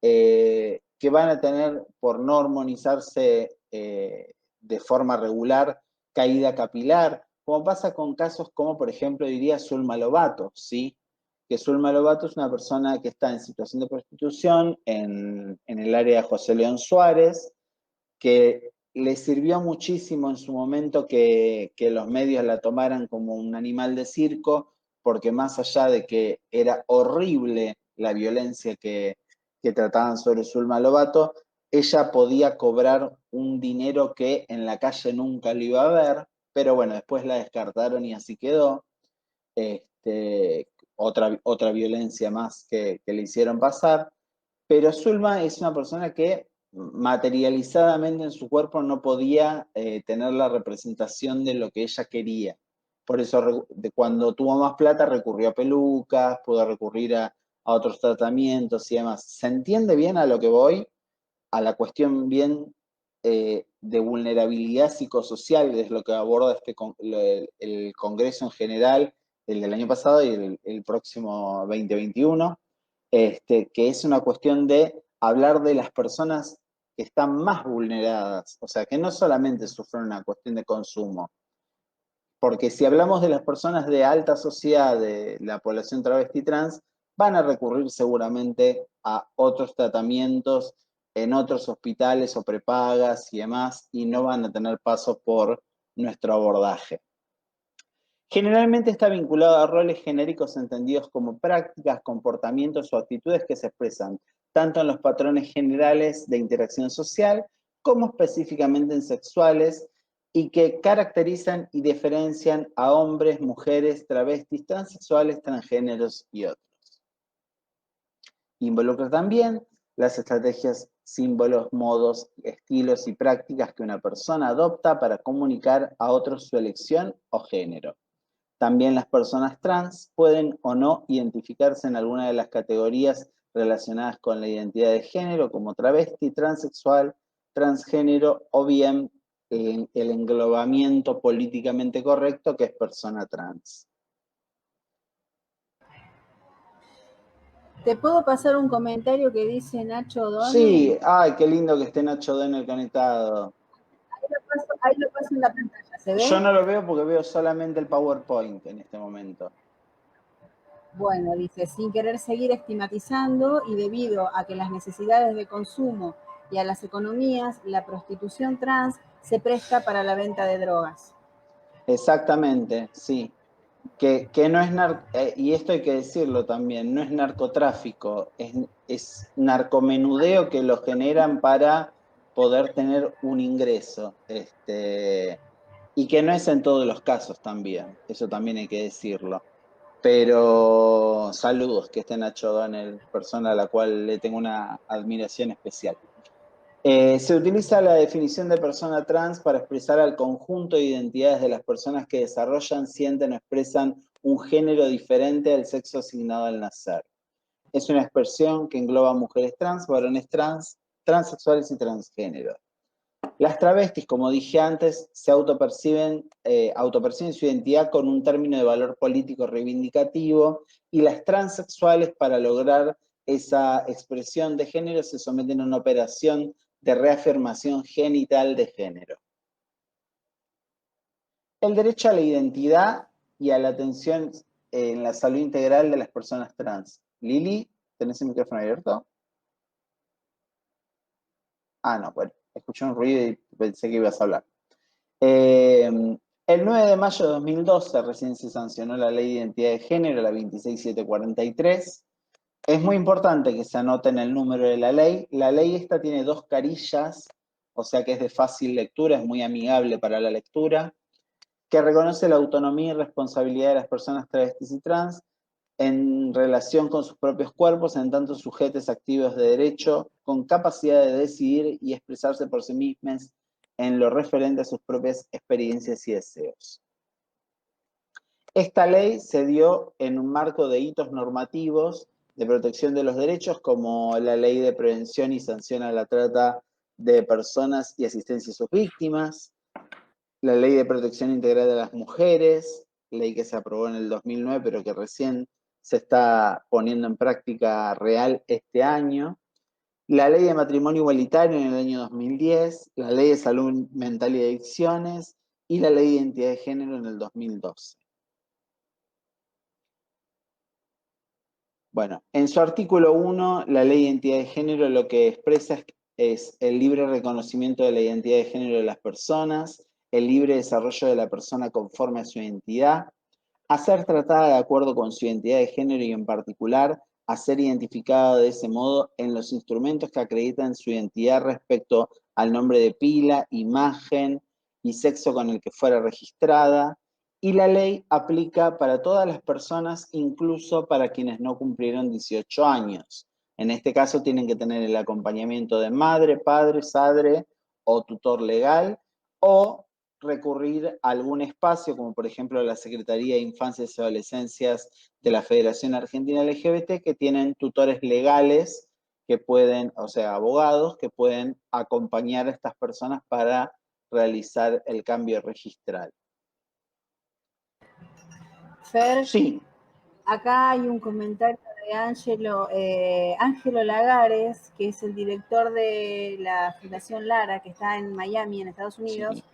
que van a tener, por no hormonizarse de forma regular, caída capilar, como pasa con casos como, por ejemplo, diría Zulma Lobato, ¿sí? Que Zulma Lobato es una persona que está en situación de prostitución en el área de José León Suárez, que le sirvió muchísimo en su momento que los medios la tomaran como un animal de circo, porque más allá de que era horrible la violencia que trataban sobre Zulma Lobato, ella podía cobrar un dinero que en la calle nunca lo iba a ver, pero bueno, después la descartaron y así quedó. Otra violencia más que le hicieron pasar. Pero Zulma es una persona que materializadamente en su cuerpo no podía tener la representación de lo que ella quería. Por eso cuando tuvo más plata recurrió a pelucas, pudo recurrir a otros tratamientos y demás. ¿Se entiende bien a lo que voy? A la cuestión bien de vulnerabilidad psicosocial, es lo que aborda el Congreso en general, el del año pasado y el próximo 2021. Que es una cuestión de hablar de las personas que están más vulneradas, o sea, que no solamente sufren una cuestión de consumo, porque si hablamos de las personas de alta sociedad, de la población travesti trans, van a recurrir seguramente a otros tratamientos en otros hospitales o prepagas y demás, y no van a tener paso por nuestro abordaje. Generalmente está vinculado a roles genéricos entendidos como prácticas, comportamientos o actitudes que se expresan tanto en los patrones generales de interacción social como específicamente en sexuales, y que caracterizan y diferencian a hombres, mujeres, travestis, transexuales, transgéneros y otros. Involucra también las estrategias, símbolos, modos, estilos y prácticas que una persona adopta para comunicar a otros su elección o género. También las personas trans pueden o no identificarse en alguna de las categorías relacionadas con la identidad de género, como travesti, transexual, transgénero, o bien el englobamiento políticamente correcto, que es persona trans. ¿Te puedo pasar un comentario que dice Nacho Donel? Sí, ay, qué lindo que esté Nacho Donel conectado. Ahí lo paso en la pantalla, ¿se ve? Yo no lo veo porque veo solamente el PowerPoint en este momento. Bueno, dice, sin querer seguir estigmatizando y debido a que las necesidades de consumo y a las economías, la prostitución trans se presta para la venta de drogas. Exactamente, sí. Que no es y esto hay que decirlo también, no es narcotráfico, es narcomenudeo que lo generan para poder tener un ingreso. Y que no es en todos los casos también, eso también hay que decirlo. Pero saludos, que esté Nacho Donel, persona a la cual le tengo una admiración especial. Se utiliza la definición de persona trans para expresar al conjunto de identidades de las personas que desarrollan, sienten o expresan un género diferente al sexo asignado al nacer. Es una expresión que engloba mujeres trans, varones trans, transexuales y transgénero. Las travestis, como dije antes, se autoperciben su identidad con un término de valor político reivindicativo, y las transexuales, para lograr esa expresión de género, se someten a una operación de reafirmación genital de género. El derecho a la identidad y a la atención en la salud integral de las personas trans. Lili, ¿tenés el micrófono abierto? Ah, no, bueno, escuché un ruido y pensé que ibas a hablar. El 9 de mayo de 2012 recién se sancionó la Ley de Identidad de Género, la 26743. Es muy importante que se anoten el número de la ley. La ley esta tiene 2 carillas, o sea que es de fácil lectura, es muy amigable para la lectura, que reconoce la autonomía y responsabilidad de las personas travestis y trans en relación con sus propios cuerpos, en tanto sujetos activos de derecho, con capacidad de decidir y expresarse por sí mismos en lo referente a sus propias experiencias y deseos. Esta ley se dio en un marco de hitos normativos de protección de los derechos, como la Ley de Prevención y Sanción a la Trata de Personas y Asistencia a sus Víctimas, la Ley de Protección Integral de las Mujeres, ley que se aprobó en el 2009, pero que recién se está poniendo en práctica real este año, la Ley de Matrimonio Igualitario en el año 2010, la Ley de Salud Mental y Adicciones y la Ley de Identidad de Género en el 2012. Bueno, en su artículo 1, la Ley de Identidad de Género lo que expresa es el libre reconocimiento de la identidad de género de las personas, el libre desarrollo de la persona conforme a su identidad, a ser tratada de acuerdo con su identidad de género y en particular a ser identificada de ese modo en los instrumentos que acreditan su identidad respecto al nombre de pila, imagen y sexo con el que fuera registrada. Y la ley aplica para todas las personas, incluso para quienes no cumplieron 18 años. En este caso tienen que tener el acompañamiento de madre, padre, sadre o tutor legal, o recurrir a algún espacio, como por ejemplo la Secretaría de Infancias y Adolescencias de la Federación Argentina LGBT, que tienen tutores legales que pueden, o sea, abogados que pueden acompañar a estas personas para realizar el cambio registral. Fer, Sí. acá hay un comentario de Ángelo Lagares, que es el director de la Fundación Lara, que está en Miami, en Estados Unidos, sí.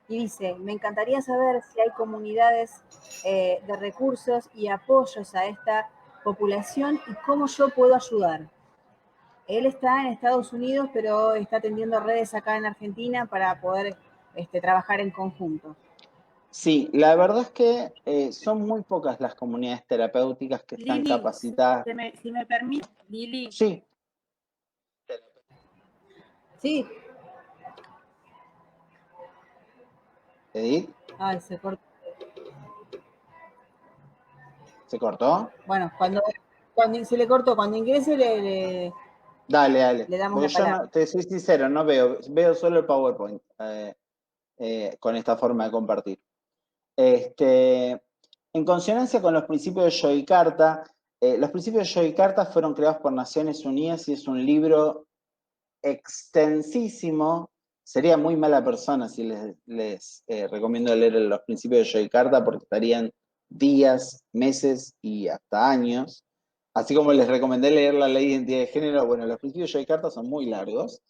Y dice, me encantaría saber si hay comunidades de recursos y apoyos a esta población y cómo yo puedo ayudar. Él está en Estados Unidos, pero está atendiendo redes acá en Argentina para poder trabajar en conjunto. Sí, la verdad es que son muy pocas las comunidades terapéuticas que están capacitadas. Si me permite, Lili. Sí. Sí. ¿Edith? Ay, se cortó. ¿Se cortó? Bueno, cuando se le cortó, cuando ingrese le Dale. Le damos porque la palabra. Yo no, te soy sincero, no veo solo el PowerPoint con esta forma de compartir. En consonancia con los principios de Joy Carta, los principios de Joy Carta fueron creados por Naciones Unidas y es un libro extensísimo. Sería muy mala persona si les recomiendo leer los principios de Joy Carta, porque estarían días, meses y hasta años. Así como les recomendé leer la Ley de Identidad de Género, bueno, los principios de Joy Carta son muy largos.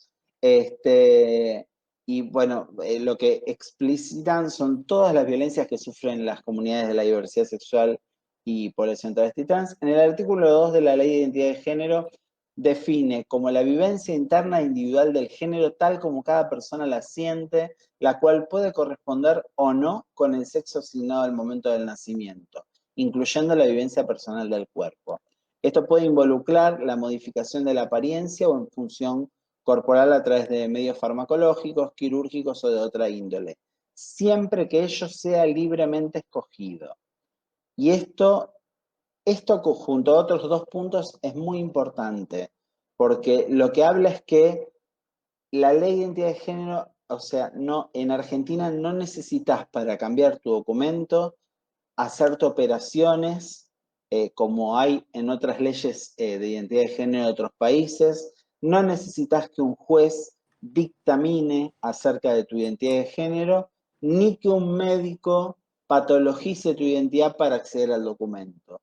Y bueno, lo que explicitan son todas las violencias que sufren las comunidades de la diversidad sexual y población travesti trans. En el artículo 2 de la Ley de Identidad de Género define como la vivencia interna e individual del género tal como cada persona la siente, la cual puede corresponder o no con el sexo asignado al momento del nacimiento, incluyendo la vivencia personal del cuerpo. Esto puede involucrar la modificación de la apariencia o en función corporal a través de medios farmacológicos, quirúrgicos o de otra índole, siempre que ello sea libremente escogido. Y esto junto a otros dos puntos es muy importante, porque lo que habla es que la ley de identidad de género, o sea, no, en Argentina no necesitas para cambiar tu documento hacerte operaciones como hay en otras leyes de identidad de género de otros países. No necesitas que un juez dictamine acerca de tu identidad de género, ni que un médico patologice tu identidad para acceder al documento.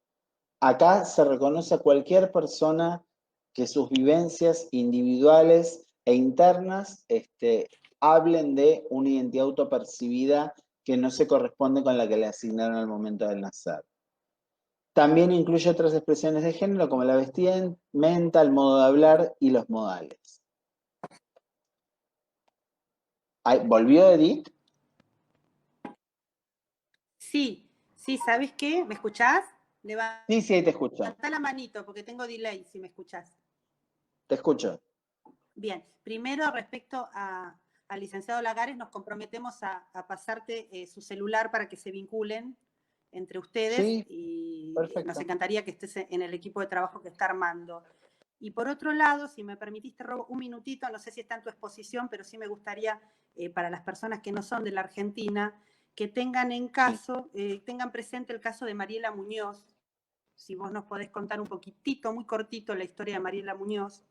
Acá se reconoce a cualquier persona que sus vivencias individuales e internas hablen de una identidad autopercibida que no se corresponde con la que le asignaron al momento del nacer. También incluye otras expresiones de género como la vestimenta, el modo de hablar y los modales. ¿Volvió Edith? Sí, sí, ¿sabes qué? ¿Me escuchás? Sí, ahí te escucho. Levanta la manito porque tengo delay si me escuchás. Te escucho. Bien, primero respecto al licenciado Lagares, nos comprometemos a pasarte su celular para que se vinculen entre ustedes, sí, y perfecto. Nos encantaría que estés en el equipo de trabajo que está armando. Y por otro lado, si me permitiste, robo un minutito, no sé si está en tu exposición, pero sí me gustaría, para las personas que no son de la Argentina, que tengan tengan presente el caso de Mariela Muñoz. Si vos nos podés contar un poquitito, muy cortito, la historia de Mariela Muñoz,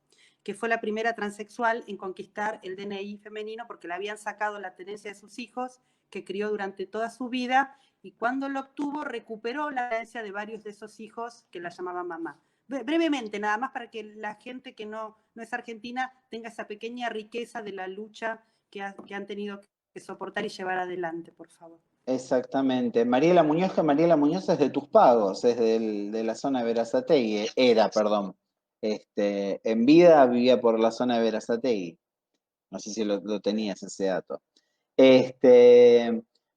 que fue la primera transexual en conquistar el DNI femenino porque le habían sacado la tenencia de sus hijos, que crió durante toda su vida, y cuando lo obtuvo recuperó la herencia de varios de esos hijos que la llamaban mamá. Brevemente, nada más para que la gente que no es argentina tenga esa pequeña riqueza de la lucha que han tenido que soportar y llevar adelante, por favor. Exactamente. Mariela Muñoz es de Tus Pagos, es de la zona de Berazategui, perdón. En vida vivía por la zona de Berazategui. No sé si lo tenías ese dato.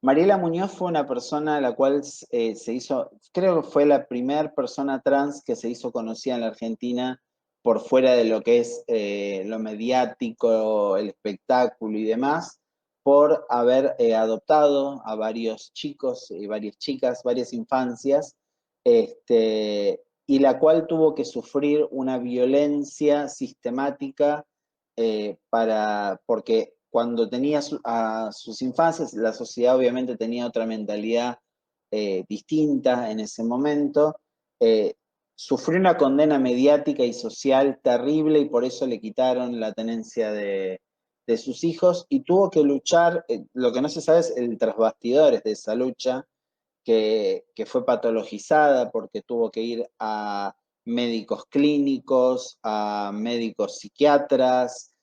Mariela Muñoz fue una persona a la cual se hizo, creo que fue la primera persona trans que se hizo conocida en la Argentina por fuera de lo que es lo mediático, el espectáculo y demás, por haber adoptado a varios chicos y varias chicas, varias infancias, y la cual tuvo que sufrir una violencia sistemática porque cuando tenía a sus infancias, la sociedad obviamente tenía otra mentalidad distinta en ese momento. Sufrió una condena mediática y social terrible y por eso le quitaron la tenencia de sus hijos y tuvo que luchar, lo que no se sabe es el tras bastidores de esa lucha, que fue patologizada porque tuvo que ir a médicos clínicos, a médicos psiquiatras,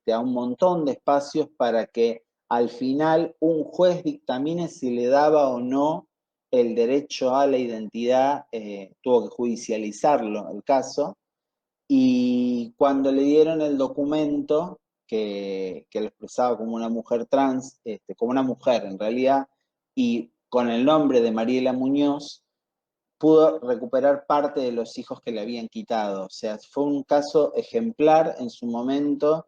a un montón de espacios para que al final un juez dictamine si le daba o no el derecho a la identidad, tuvo que judicializarlo el caso, y cuando le dieron el documento que lo expresaba como una mujer trans, como una mujer en realidad, y con el nombre de Mariela Muñoz, pudo recuperar parte de los hijos que le habían quitado. O sea, fue un caso ejemplar en su momento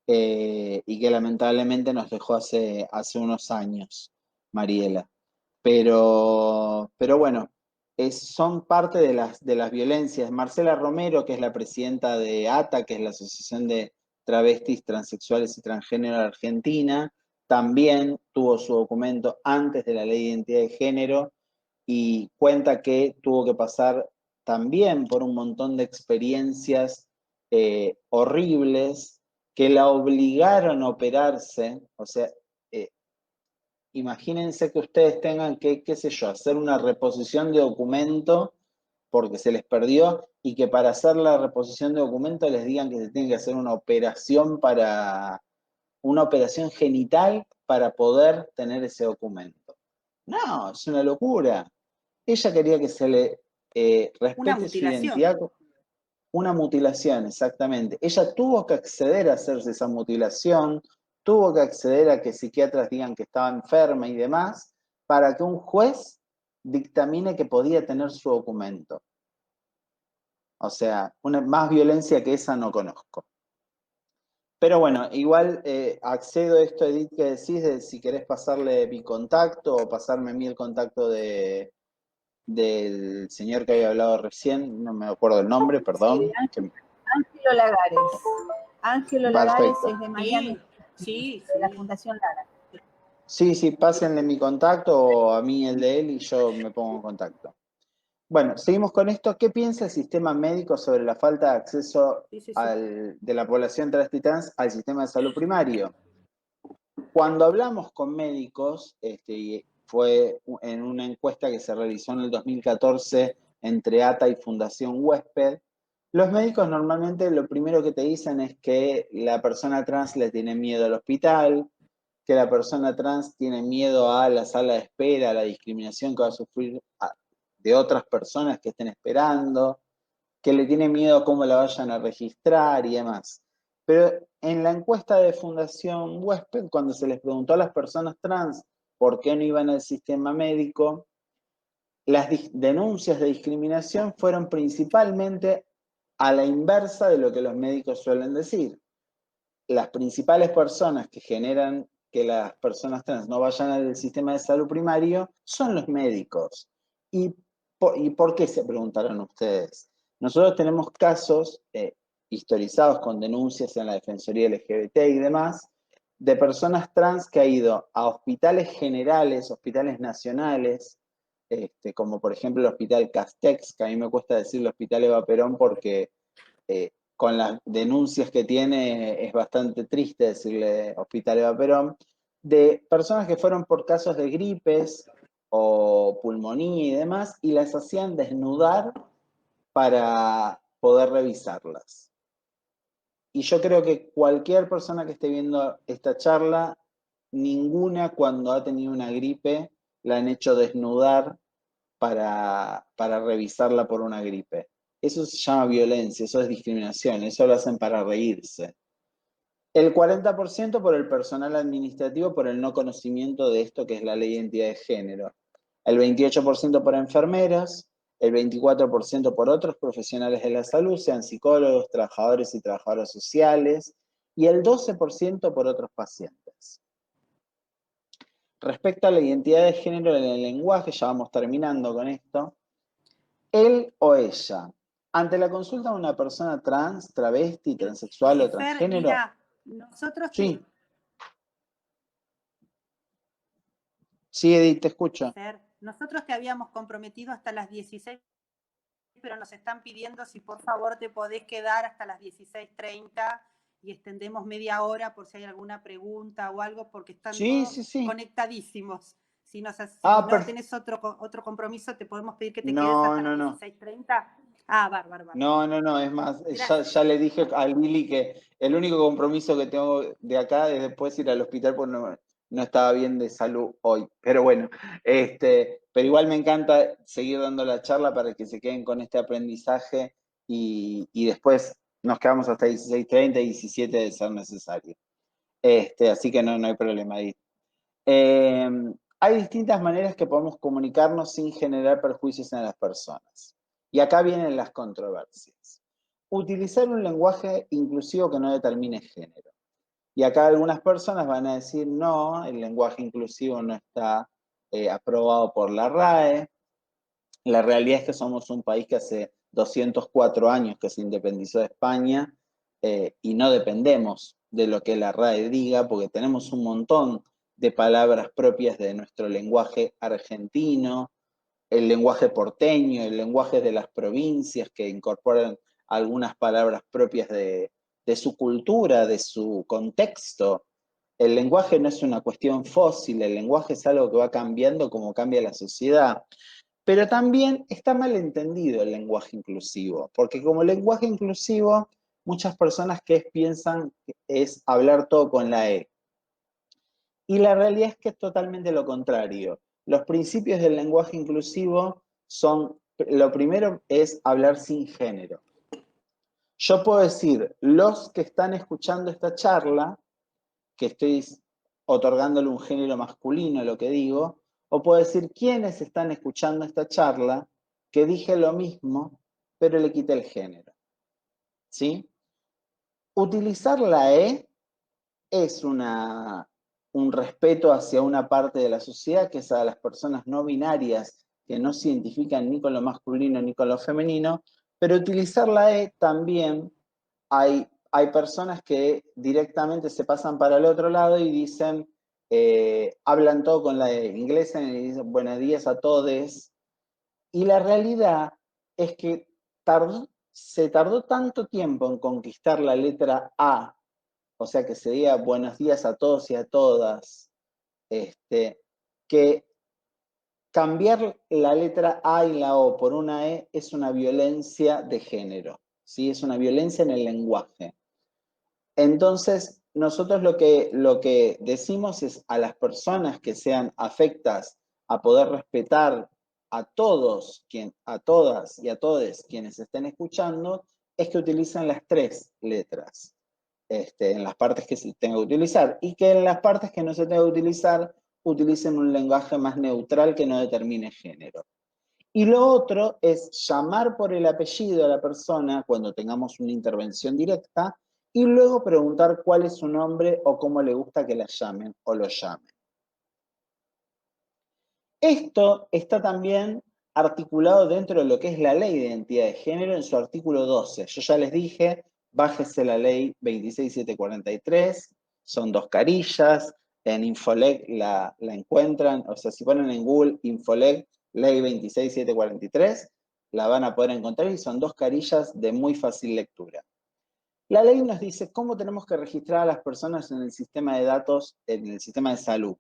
y que lamentablemente nos dejó hace unos años, Mariela. Pero bueno, son parte de las violencias. Marcela Romero, que es la presidenta de ATA, que es la Asociación de Travestis, Transexuales y Transgénero de Argentina, también tuvo su documento antes de la Ley de Identidad de Género y cuenta que tuvo que pasar también por un montón de experiencias horribles que la obligaron a operarse. O sea, imagínense que ustedes tengan que, qué sé yo, hacer una reposición de documento porque se les perdió y que para hacer la reposición de documento les digan que se tiene que hacer una operación genital para poder tener ese documento. No, es una locura. Ella quería que se le respete su identidad. Una mutilación, exactamente. Ella tuvo que acceder a hacerse esa mutilación, tuvo que acceder a que psiquiatras digan que estaba enferma y demás, para que un juez dictamine que podía tener su documento. O sea, más violencia que esa no conozco. Pero bueno, igual accedo a esto, Edith, que decís, de si querés pasarle mi contacto o pasarme a mí el contacto del señor que había hablado recién, no me acuerdo el nombre, perdón. Sí, Ángelo Lagares. Ángelo Lagares es de Miami, de la Fundación Lara. Sí, pásenle mi contacto o a mí el de él y yo me pongo en contacto. Bueno, seguimos con esto. ¿Qué piensa el sistema médico sobre la falta de acceso de la población trans y trans al sistema de salud primario? Cuando hablamos con médicos, y fue en una encuesta que se realizó en el 2014 entre ATA y Fundación Huésped, los médicos normalmente lo primero que te dicen es que la persona trans le tiene miedo al hospital, que la persona trans tiene miedo a la sala de espera, a la discriminación que va a sufrir de otras personas que estén esperando, que le tiene miedo a cómo la vayan a registrar y demás. Pero en la encuesta de Fundación Huésped, cuando se les preguntó a las personas trans por qué no iban al sistema médico, las denuncias de discriminación fueron principalmente a la inversa de lo que los médicos suelen decir. Las principales personas que generan que las personas trans no vayan al sistema de salud primario son los médicos. ¿Y por qué se preguntaron ustedes? Nosotros tenemos casos historizados con denuncias en la Defensoría LGBT y demás, de personas trans que han ido a hospitales generales, hospitales nacionales, como por ejemplo el Hospital Castex, que a mí me cuesta decir el Hospital Eva Perón porque con las denuncias que tiene es bastante triste decirle Hospital Eva Perón, de personas que fueron por casos de gripes o pulmonía y demás, y las hacían desnudar para poder revisarlas. Y yo creo que cualquier persona que esté viendo esta charla, ninguna cuando ha tenido una gripe la han hecho desnudar para revisarla por una gripe. Eso se llama violencia, eso es discriminación, eso lo hacen para reírse. El 40% por el personal administrativo por el no conocimiento de esto que es la ley de identidad de género. El 28% por enfermeras, el 24% por otros profesionales de la salud, sean psicólogos, trabajadores y trabajadoras sociales, y el 12% por otros pacientes. Respecto a la identidad de género en el lenguaje, ya vamos terminando con esto, él o ella, ante la consulta de una persona trans, travesti, transexual o transgénero. Mira, nosotros Sí, Edith, te escucho. Nosotros te habíamos comprometido hasta las 16, pero nos están pidiendo si por favor te podés quedar hasta las 16:30 y extendemos media hora por si hay alguna pregunta o algo, porque están todos conectadísimos. Si no tenés otro compromiso, te podemos pedir que te quedes hasta las 16:30. Ah, bárbaro. No, es más, ya le dije al Billy que el único compromiso que tengo de acá es después ir al hospital porque no estaba bien de salud hoy. Pero bueno, pero igual me encanta seguir dando la charla para que se queden con este aprendizaje y después nos quedamos hasta 16:30 y 17 de ser necesario. Así que no hay problema ahí. Hay distintas maneras que podemos comunicarnos sin generar perjuicios en las personas. Y acá vienen las controversias. Utilizar un lenguaje inclusivo que no determine género. Y acá algunas personas van a decir, no, el lenguaje inclusivo no está aprobado por la RAE. La realidad es que somos un país que hace 204 años que se independizó de España y no dependemos de lo que la RAE diga porque tenemos un montón de palabras propias de nuestro lenguaje argentino, el lenguaje porteño, el lenguaje de las provincias que incorporan algunas palabras propias de su cultura, de su contexto. El lenguaje no es una cuestión fósil, el lenguaje es algo que va cambiando como cambia la sociedad. Pero también está mal entendido el lenguaje inclusivo, porque como lenguaje inclusivo, muchas personas piensan que es hablar todo con la E. Y la realidad es que es totalmente lo contrario. Los principios del lenguaje inclusivo son, lo primero es hablar sin género. Yo puedo decir, los que están escuchando esta charla, que estoy otorgándole un género masculino a lo que digo, o puedo decir quiénes están escuchando esta charla, que dije lo mismo, pero le quité el género. ¿Sí? Utilizar la E es un respeto hacia una parte de la sociedad, que es a las personas no binarias, que no se identifican ni con lo masculino ni con lo femenino, pero utilizar la E también hay personas que directamente se pasan para el otro lado y dicen, hablan todo con la E inglesa y dicen buenos días a todes. Y la realidad es que se tardó tanto tiempo en conquistar la letra A, o sea que se diga buenos días a todos y a todas, que cambiar la letra A y la O por una E es una violencia de género, ¿sí? Es una violencia en el lenguaje. Entonces, nosotros lo que decimos es a las personas que sean afectas a poder respetar a todos, a todas y a todes quienes estén escuchando, es que utilicen las 3 letras en las partes que se tenga que utilizar, y que en las partes que no se tenga que utilizar, utilicen un lenguaje más neutral que no determine género. Y lo otro es llamar por el apellido a la persona cuando tengamos una intervención directa y luego preguntar cuál es su nombre o cómo le gusta que la llamen o lo llamen. Esto está también articulado dentro de lo que es la Ley de Identidad de Género en su artículo 12. Yo ya les dije, bájese la Ley 26743, son 2 carillas, en Infolec la encuentran, o sea, si ponen en Google Infolec Ley 26743, la van a poder encontrar y son 2 carillas de muy fácil lectura. La ley nos dice cómo tenemos que registrar a las personas en el sistema de datos, en el sistema de salud.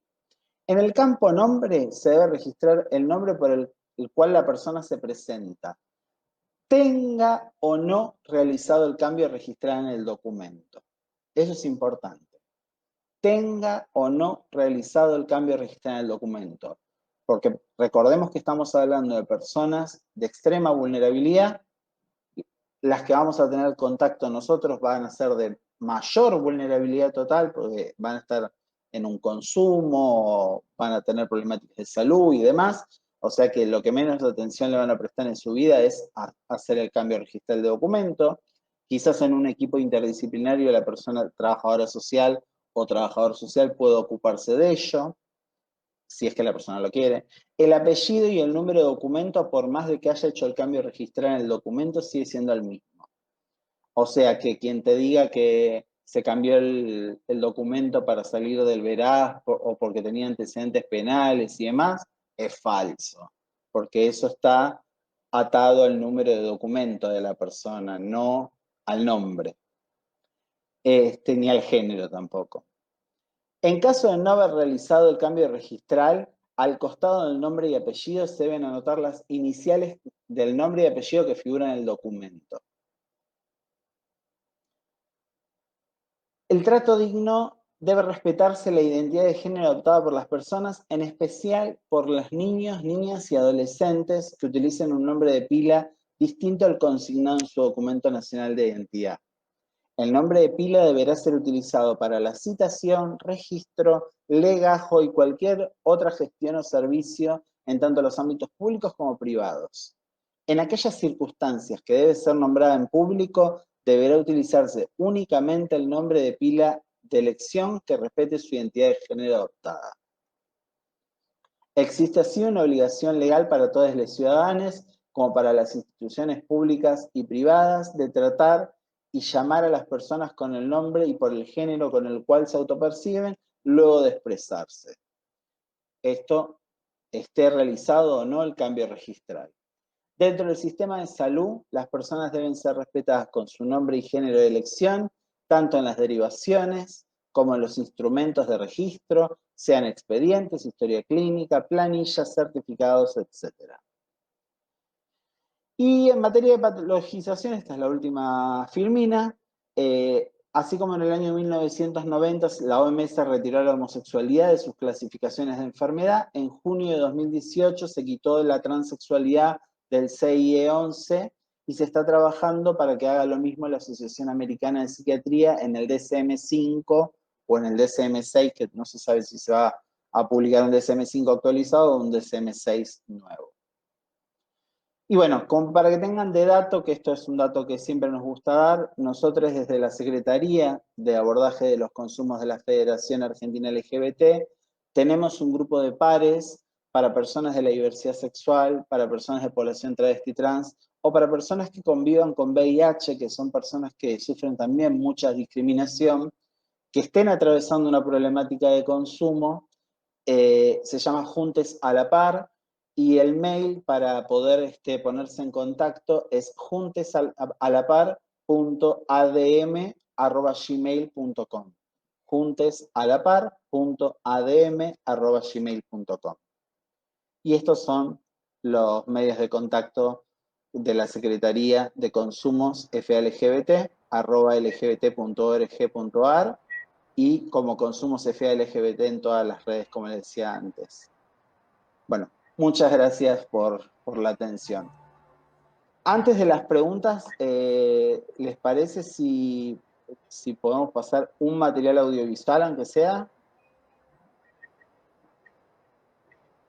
En el campo nombre se debe registrar el nombre por el cual la persona se presenta, tenga o no realizado el cambio registrado en el documento. Eso es importante. Tenga o no realizado el cambio registrado en el documento. Porque recordemos que estamos hablando de personas de extrema vulnerabilidad. Las que vamos a tener contacto nosotros van a ser de mayor vulnerabilidad total, porque van a estar en un consumo, van a tener problemáticas de salud y demás. O sea que lo que menos atención le van a prestar en su vida es hacer el cambio registral de documento. Quizás en un equipo interdisciplinario la persona trabajadora social o trabajador social puede ocuparse de ello, si es que la persona lo quiere. El apellido y el número de documento, por más de que haya hecho el cambio registral en el documento, sigue siendo el mismo. O sea que quien te diga que se cambió el documento para salir del veraz o porque tenía antecedentes penales y demás, es falso. Porque eso está atado al número de documento de la persona, no al nombre. Ni al género tampoco. En caso de no haber realizado el cambio registral, al costado del nombre y apellido se deben anotar las iniciales del nombre y apellido que figuran en el documento. El trato digno debe respetarse la identidad de género adoptada por las personas, en especial por los niños, niñas y adolescentes que utilicen un nombre de pila distinto al consignado en su documento nacional de identidad. El nombre de pila deberá ser utilizado para la citación, registro, legajo y cualquier otra gestión o servicio en tanto los ámbitos públicos como privados. En aquellas circunstancias que debe ser nombrada en público, deberá utilizarse únicamente el nombre de pila de elección que respete su identidad de género adoptada. Existe así una obligación legal para todos los ciudadanos, como para las instituciones públicas y privadas, de tratar y llamar a las personas con el nombre y por el género con el cual se autoperciben, luego de expresarse. Esto esté realizado o no el cambio registral. Dentro del sistema de salud, las personas deben ser respetadas con su nombre y género de elección, tanto en las derivaciones como en los instrumentos de registro, sean expedientes, historia clínica, planillas, certificados, etc. Y en materia de patologización, esta es la última filmina, así como en el año 1990 la OMS retiró la homosexualidad de sus clasificaciones de enfermedad, en junio de 2018 se quitó la transexualidad del CIE-11 y se está trabajando para que haga lo mismo la Asociación Americana de Psiquiatría en el DSM-5 o en el DSM-6, que no se sabe si se va a publicar un DSM-5 actualizado o un DSM-6 nuevo. Y bueno, para que tengan de dato, que esto es un dato que siempre nos gusta dar, nosotros desde la Secretaría de Abordaje de los Consumos de la Federación Argentina LGBT, tenemos un grupo de pares para personas de la diversidad sexual, para personas de población travesti trans, o para personas que convivan con VIH, que son personas que sufren también mucha discriminación, que estén atravesando una problemática de consumo, se llama Juntes a la Par, y el mail para poder ponerse en contacto es juntesalapar.adm@gmail.com. juntesalapar.adm@gmail.com. Y estos son los medios de contacto de la Secretaría de Consumos FALGBT, @lgbt.org.ar, y como Consumos FALGBT en todas las redes, como les decía antes. Bueno, muchas gracias por la atención. Antes de las preguntas, ¿les parece si podemos pasar un material audiovisual, aunque sea?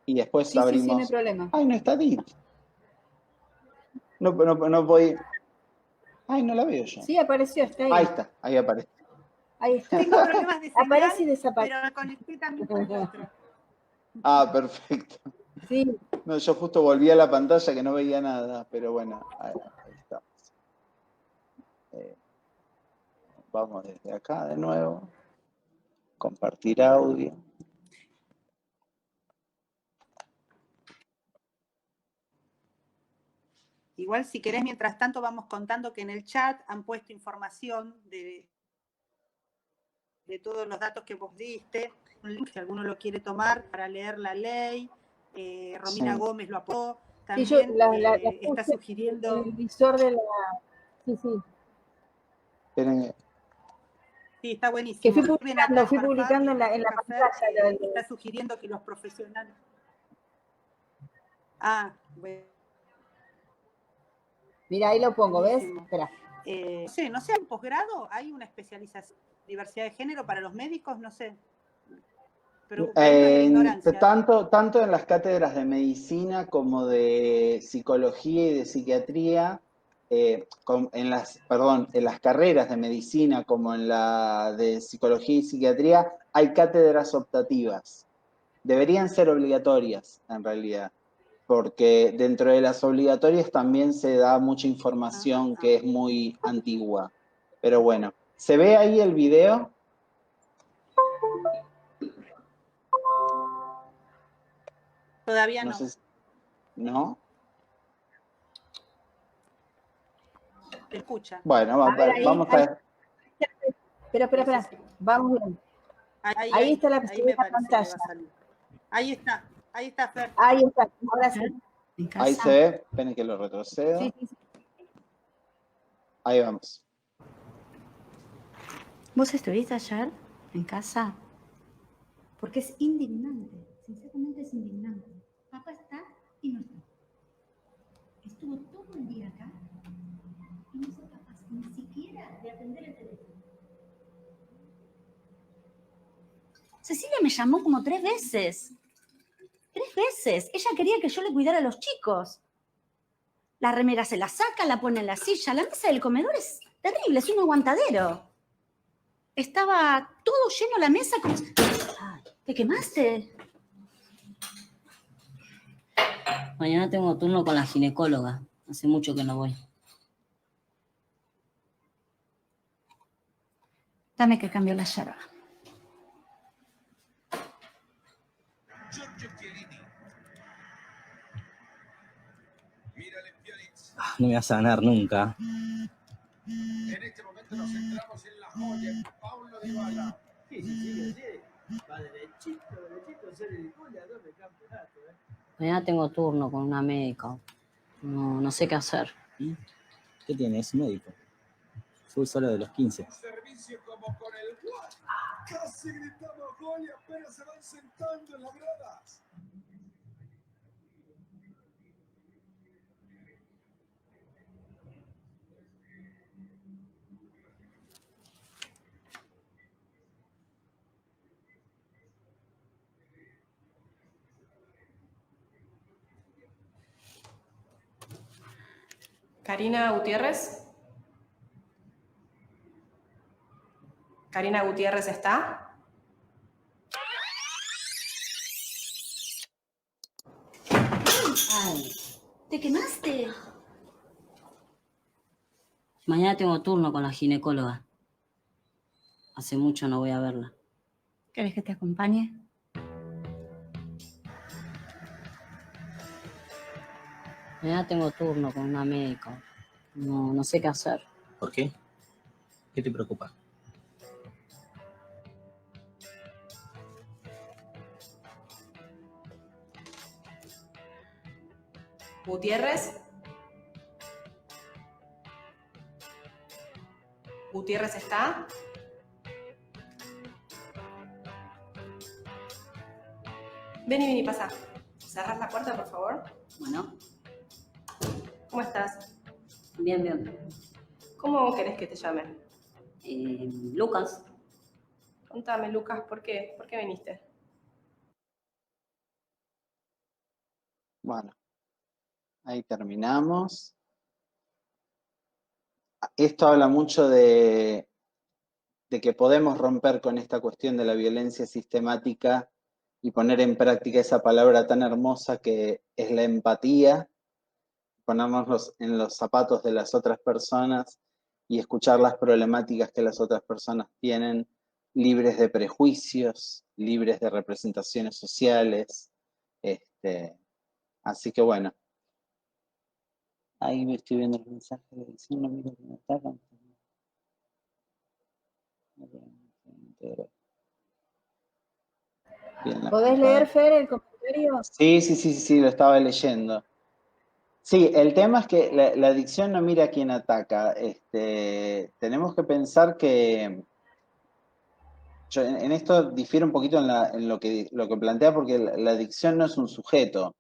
Y después abrimos... Sí, no hay problema. ¡Ay, no está Dit! No voy... ¡Ay, no la veo yo! Sí, apareció, está ahí. Ahí está, ahí aparece. Ahí está. Tengo problemas de señal, Aparece y desaparece. pero me conecté también con el otro. Ah, perfecto. Sí. No, yo justo volví a la pantalla que no veía nada, pero bueno, ahí estamos. Vamos desde acá de nuevo. Compartir audio. Igual, si querés, mientras tanto vamos contando que en el chat han puesto información de todos los datos que vos diste. Si alguno lo quiere tomar para leer la ley, Romina Sí. Gómez lo apoyó. También Sí, está sugiriendo... El visor de la... Sí. Esperen. Sí, está buenísimo. Que fui publicando en la pantalla. Está sugiriendo que los profesionales... Ah, bueno. Mira, ahí lo pongo, Buenísimo. ¿ves? Espera. No sé, ¿en posgrado hay una especialización en diversidad de género para los médicos? No sé. Pero tanto en las cátedras de medicina como de psicología y de psiquiatría, en las carreras de medicina como en la de psicología y psiquiatría, hay cátedras optativas. Deberían ser obligatorias, en realidad, porque dentro de las obligatorias también se da mucha información que es muy antigua. Pero bueno, ¿se ve ahí el video? Todavía no. ¿No? Te escucha. Bueno, vamos a ver. Espera. Vamos bien. Ahí está la pantalla. Ahí está, Fer. Ahí está, ahora sí. Ahí se ve, esperen que lo retrocedo. Sí. Ahí vamos. ¿Vos estuviste ayer en casa? Porque es indignante, sinceramente es indignante. Papá está y no está. Estuvo todo el día acá y no fue capaz ni siquiera de atender el teléfono. Cecilia me llamó como 3 veces. 3 veces. Ella quería que yo le cuidara a los chicos. La remera se la saca, la pone en la silla. La mesa del comedor es terrible, es un aguantadero. Estaba todo lleno la mesa con... Ay, ¿te quemaste? Mañana tengo turno con la ginecóloga. Hace mucho que no voy. Dame que cambio la yerba. No me vas a ganar nunca. En este momento nos centramos en la joya, Paulo Dybala. Sí. Va derechito a ser el goleador del campeonato. Mañana tengo turno con una médica. No sé qué hacer. ¿Y qué tiene? Es médico. Fue solo de los 15. Servicio como con el gol. Casi gritamos gol y apenas se van sentando en las gradas. Karina Gutiérrez. Karina Gutiérrez está. Ay, ¿Te quemaste? mañana tengo turno con la ginecóloga. Hace mucho no voy a verla. ¿Querés que te acompañe? Mañana tengo turno con una médica. No sé qué hacer. ¿Por qué? ¿Qué te preocupa? Gutiérrez. Gutiérrez está. Vení, pasa. ¿Cerrás la puerta, por favor? Bueno, ¿Cómo estás? bien. ¿Cómo querés que te llame? Lucas, Contame, Lucas, ¿por qué? ¿Por qué viniste? Bueno, ahí terminamos. Esto habla mucho de que podemos romper con esta cuestión de la violencia sistemática y poner en práctica esa palabra tan hermosa que es la empatía, ponernos en los zapatos de las otras personas y escuchar las problemáticas que las otras personas tienen, libres de prejuicios, libres de representaciones sociales. Así que bueno, ahí me estoy viendo el mensaje de edición, no miro que me atacan. Bien, ¿Podés leer, Fer, el comentario? Sí, lo estaba leyendo. Sí, el tema es que la adicción no mira a quién ataca. Tenemos que pensar que yo en esto difiero un poquito en lo que plantea, porque la adicción no es un sujeto.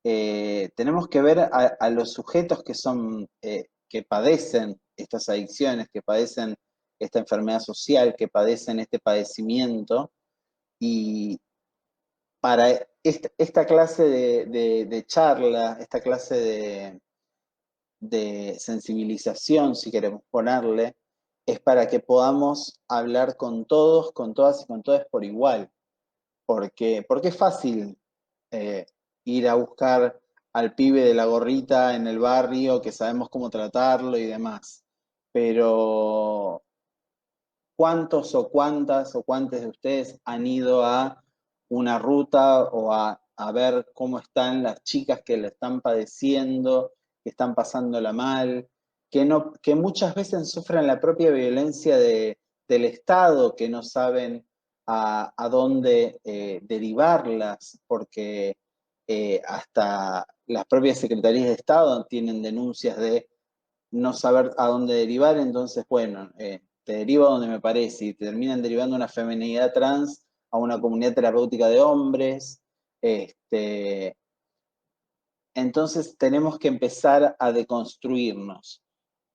Tenemos que ver a los sujetos que son, que padecen estas adicciones, que padecen esta enfermedad social, que padecen este padecimiento, y para esta clase de charla, esta clase de sensibilización, si queremos ponerle, es para que podamos hablar con todos, con todas y con todas por igual. Porque es fácil ir a buscar al pibe de la gorrita en el barrio, que sabemos cómo tratarlo y demás. Pero ¿cuántos o cuántas o cuántos de ustedes han ido a una ruta o a ver cómo están las chicas que la están padeciendo, que están pasándola mal, que muchas veces sufren la propia violencia del Estado, que no saben a dónde derivarlas, porque hasta las propias secretarías de Estado tienen denuncias de no saber a dónde derivar? Entonces, bueno, te derivo a donde me parece, y te terminan derivando una feminidad trans a una comunidad terapéutica de hombres. Entonces tenemos que empezar a deconstruirnos.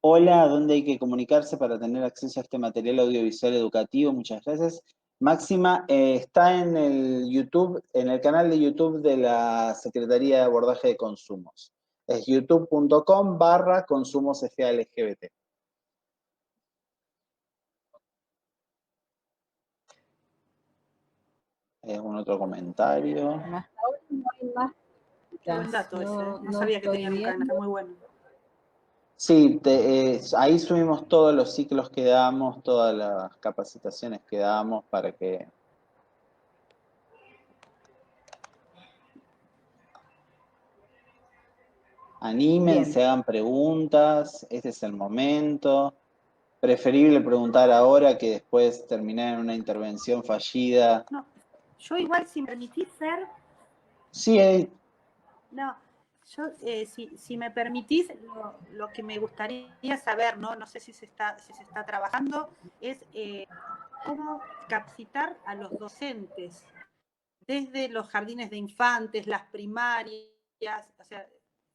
Hola, ¿a dónde hay que comunicarse para tener acceso a este material audiovisual educativo? Muchas gracias. Máxima, está en el YouTube, en el canal de YouTube de la Secretaría de Abordaje de Consumos. Es youtube.com/consumosFALGBT. ¿Algún otro comentario? Hasta ahora no hay más. Qué buen dato ese. No No sabía que estoy tenían un canal, está viendo. muy bueno. Sí, ahí subimos todos los ciclos que damos, todas las capacitaciones que damos para que anímense, Bien. hagan preguntas, este es el momento. Preferible preguntar ahora que después terminar en una intervención fallida. No, yo igual, si me permitís, Fer. Sí, Edith. No, yo, si me permitís, lo que me gustaría saber, no sé si se está trabajando, es cómo capacitar a los docentes desde los jardines de infantes, las primarias, o sea,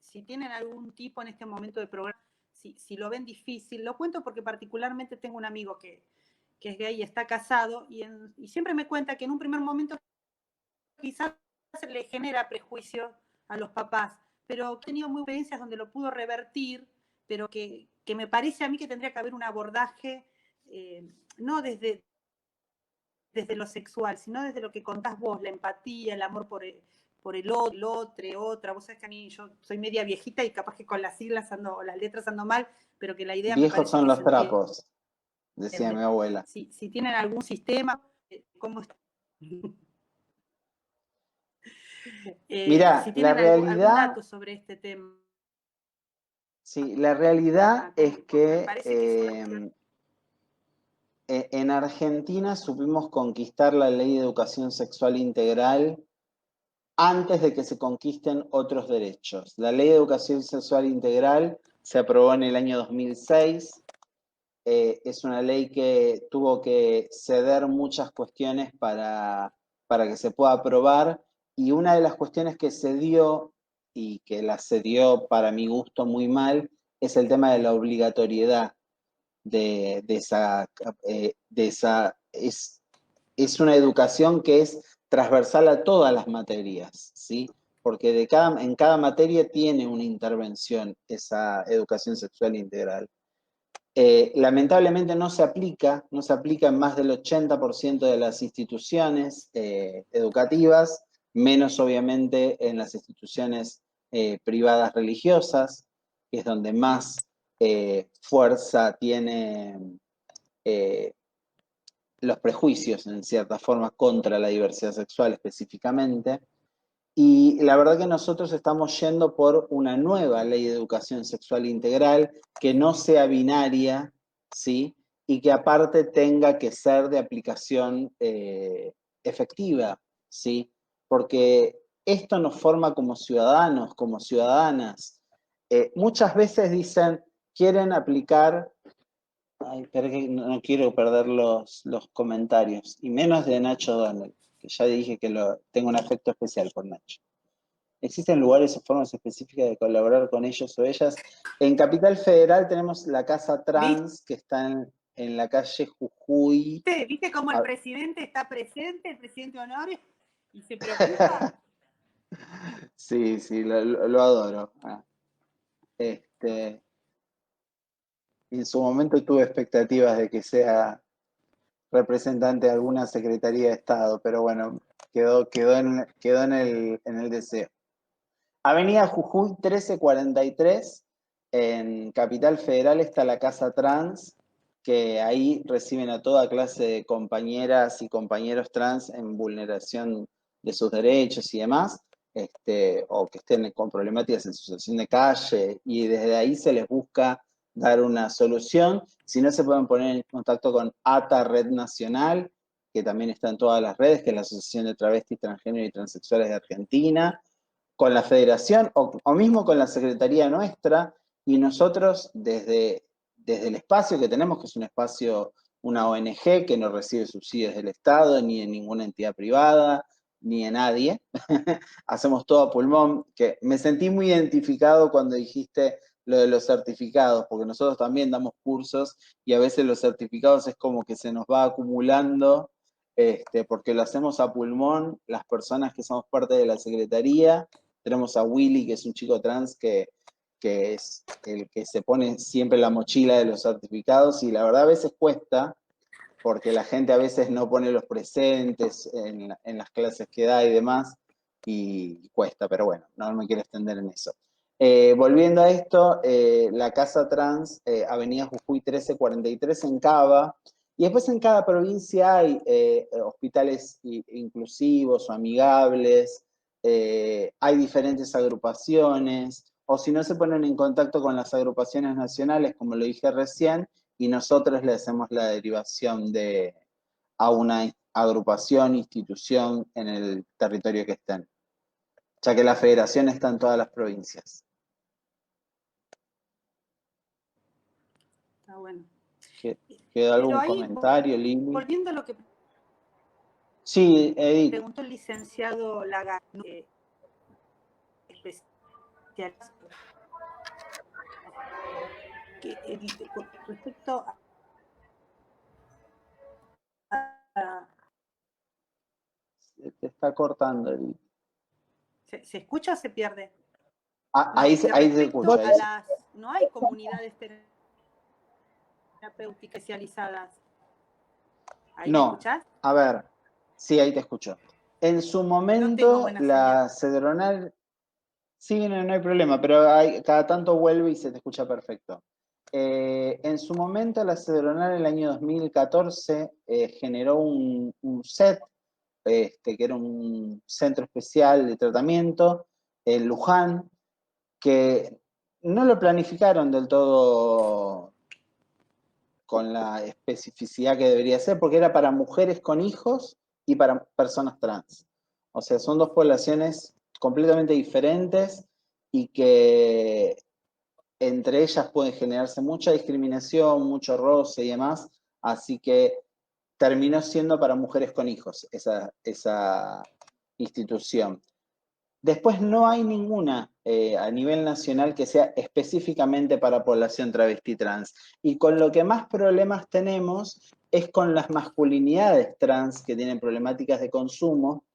si tienen algún tipo en este momento de programa, si lo ven difícil. Lo cuento porque particularmente tengo un amigo que es gay y está casado, y siempre me cuenta que en un primer momento quizás le genera prejuicio a los papás, pero he tenido muy experiencias donde lo pudo revertir pero que me parece a mí que tendría que haber un abordaje, no desde lo sexual, sino desde lo que contás vos, la empatía, el amor por el otro, otra. Vos sabés que a mí yo soy media viejita y capaz que con las siglas o las letras ando mal, pero que la idea me Viejos parece son que los se trapos, decía entiende. mi abuela. Si tienen algún sistema, ¿cómo está? Mirá, Si la tienen algún realidad, dato sobre este tema. sí, la realidad es Me que parece que es una cuestión. en Argentina supimos conquistar la ley de educación sexual integral antes de que se conquisten otros derechos. La ley de educación sexual integral se aprobó en el año 2006. Es una ley que tuvo que ceder muchas cuestiones para que se pueda aprobar, y una de las cuestiones que se dio, y que la cedió para mi gusto muy mal, es el tema de la obligatoriedad de esa es una educación que es transversal a todas las materias, ¿sí? Porque en cada materia tiene una intervención esa educación sexual integral. Lamentablemente no se aplica en más del 80% de las instituciones educativas, menos obviamente en las instituciones privadas religiosas, que es donde más fuerza tiene los prejuicios, en cierta forma, contra la diversidad sexual específicamente. Y la verdad que nosotros estamos yendo por una nueva ley de educación sexual integral que no sea binaria, ¿sí? Y que aparte tenga que ser de aplicación efectiva, ¿sí? Porque esto nos forma como ciudadanos, como ciudadanas. Muchas veces dicen, quieren aplicar. Ay, pero que no quiero perder los comentarios, y menos de Nacho Donald, que ya dije que tengo un afecto especial por Nacho. ¿Existen lugares o formas específicas de colaborar con ellos o ellas? En Capital Federal tenemos la Casa Trans, que está en la calle Jujuy. ¿Viste cómo el presidente está presente, el presidente Honorio, y se preocupa? Sí, lo adoro. En su momento tuve expectativas de que sea representante de alguna Secretaría de Estado, pero bueno, quedó en el deseo. Avenida Jujuy 1343, en Capital Federal está la Casa Trans, que ahí reciben a toda clase de compañeras y compañeros trans en vulneración de sus derechos y demás, o que estén con problemáticas en situación de calle, y desde ahí se les busca dar una solución. Si no, se pueden poner en contacto con ATA Red Nacional, que también está en todas las redes, que es la Asociación de Travestis, Transgénero y Transexuales de Argentina, con la federación o mismo con la secretaría nuestra, y nosotros desde el espacio que tenemos, que es un espacio, una ONG que no recibe subsidios del Estado, ni de ninguna entidad privada, ni de nadie, hacemos todo a pulmón, que me sentí muy identificado cuando dijiste lo de los certificados, porque nosotros también damos cursos y a veces los certificados es como que se nos va acumulando, porque lo hacemos a pulmón, las personas que somos parte de la secretaría. Tenemos a Willy, que es un chico trans que es el que se pone siempre la mochila de los certificados, y la verdad a veces cuesta, porque la gente a veces no pone los presentes en las clases que da y demás, y cuesta, pero bueno, no me quiero extender en eso. Volviendo a esto, la Casa Trans, Avenida Jujuy 1343 en Cava, y después en cada provincia hay hospitales inclusivos o amigables, hay diferentes agrupaciones, o si no se ponen en contacto con las agrupaciones nacionales, como lo dije recién, y nosotros le hacemos la derivación a una agrupación, institución en el territorio que estén, ya que la federación está en todas las provincias. Está bueno. ¿Quedó algún comentario, Lili? Volviendo a lo que Sí, Edith. preguntó el licenciado Lagar, especial, respecto a... Se te está cortando, Edith. ¿Se escucha o se pierde? Ahí se escucha. Respecto a las no hay comunidades terapéuticas especializadas. ¿Ahí me No, escuchás? a ver, sí, ahí te escucho. En su No tengo momento, buena la cedronal, sí, no hay problema, pero cada tanto vuelve y se te escucha perfecto. En su momento, la cedronal en el año 2014 generó un CET, que era un centro especial de tratamiento en Luján, que no lo planificaron del todo con la especificidad que debería ser, porque era para mujeres con hijos y para personas trans. O sea, son dos poblaciones completamente diferentes y que entre ellas puede generarse mucha discriminación, mucho roce y demás, así que terminó siendo para mujeres con hijos esa institución. Después no hay ninguna a nivel nacional que sea específicamente para población travesti trans. Y con lo que más problemas tenemos es con las masculinidades trans que tienen problemáticas de consumo.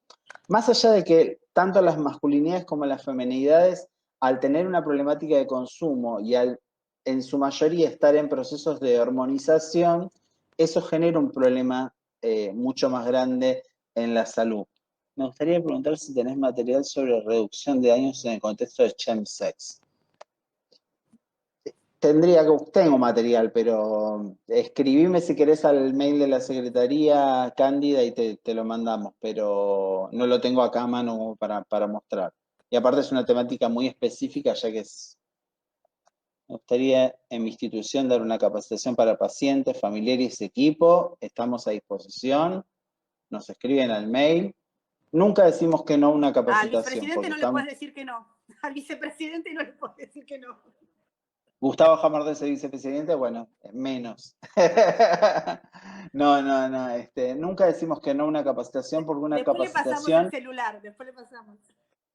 Más allá de que tanto las masculinidades como las feminidades, al tener una problemática de consumo y al en su mayoría estar en procesos de hormonización, eso genera un problema mucho más grande en la salud. Me gustaría preguntar si tenés material sobre reducción de daños en el contexto de chemsex. Tengo material, pero escribime si querés al mail de la Secretaría, Cándida, y te lo mandamos, pero no lo tengo acá a mano para mostrar. Y aparte es una temática muy específica, ya que me gustaría en mi institución dar una capacitación para pacientes, familiares y equipo. Estamos a disposición. Nos escriben al mail. Nunca decimos que no a una Al capacitación. vicepresidente no le puedes decir que no. Al vicepresidente no le puedes decir que no. Gustavo Jamardón es el vicepresidente, bueno, menos. No, nunca decimos que no a una capacitación, porque una Después le pasamos el capacitación, celular, después le pasamos.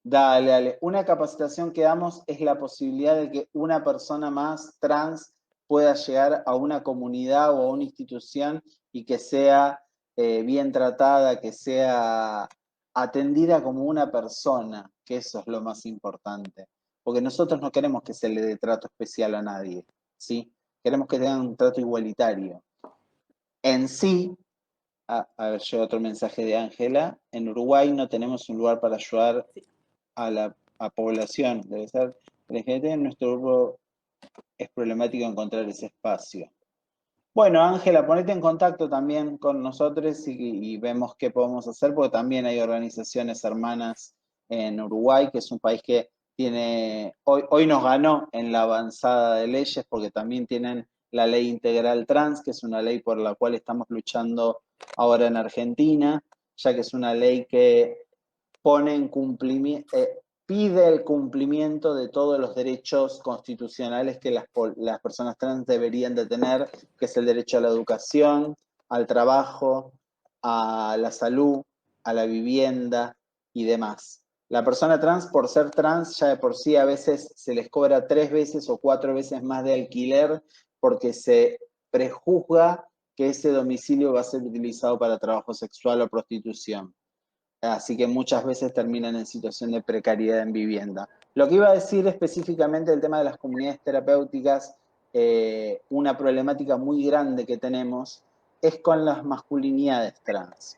dale, una capacitación que damos es la posibilidad de que una persona más trans pueda llegar a una comunidad o a una institución y que sea bien tratada, que sea atendida como una persona, que eso es lo más importante. Porque nosotros no queremos que se le dé trato especial a nadie, ¿sí? Queremos que tengan un trato igualitario. En sí, a ver, llega otro mensaje de Ángela, en Uruguay no tenemos un lugar para ayudar a la población, debe ser LGBT, en nuestro grupo es problemático encontrar ese espacio. Bueno, Ángela, ponete en contacto también con nosotros y vemos qué podemos hacer, porque también hay organizaciones hermanas en Uruguay, que es un país que tiene, hoy nos ganó en la avanzada de leyes, porque también tienen la ley integral trans, que es una ley por la cual estamos luchando ahora en Argentina, ya que es una ley que pone en cumplimiento, pide el cumplimiento de todos los derechos constitucionales que las personas trans deberían de tener, que es el derecho a la educación, al trabajo, a la salud, a la vivienda y demás. La persona trans, por ser trans, ya de por sí a veces se les cobra 3 veces o 4 veces más de alquiler porque se prejuzga que ese domicilio va a ser utilizado para trabajo sexual o prostitución. Así que muchas veces terminan en situación de precariedad en vivienda. Lo que iba a decir específicamente del tema de las comunidades terapéuticas, una problemática muy grande que tenemos es con las masculinidades trans.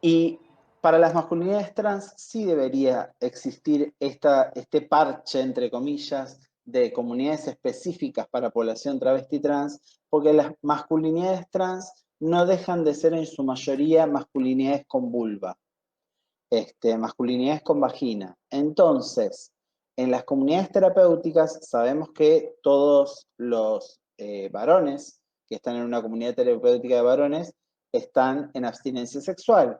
Y para las masculinidades trans sí debería existir este parche, entre comillas, de comunidades específicas para población travesti trans, porque las masculinidades trans no dejan de ser en su mayoría masculinidades con vulva, masculinidades con vagina. Entonces, en las comunidades terapéuticas sabemos que todos los varones que están en una comunidad terapéutica de varones están en abstinencia sexual.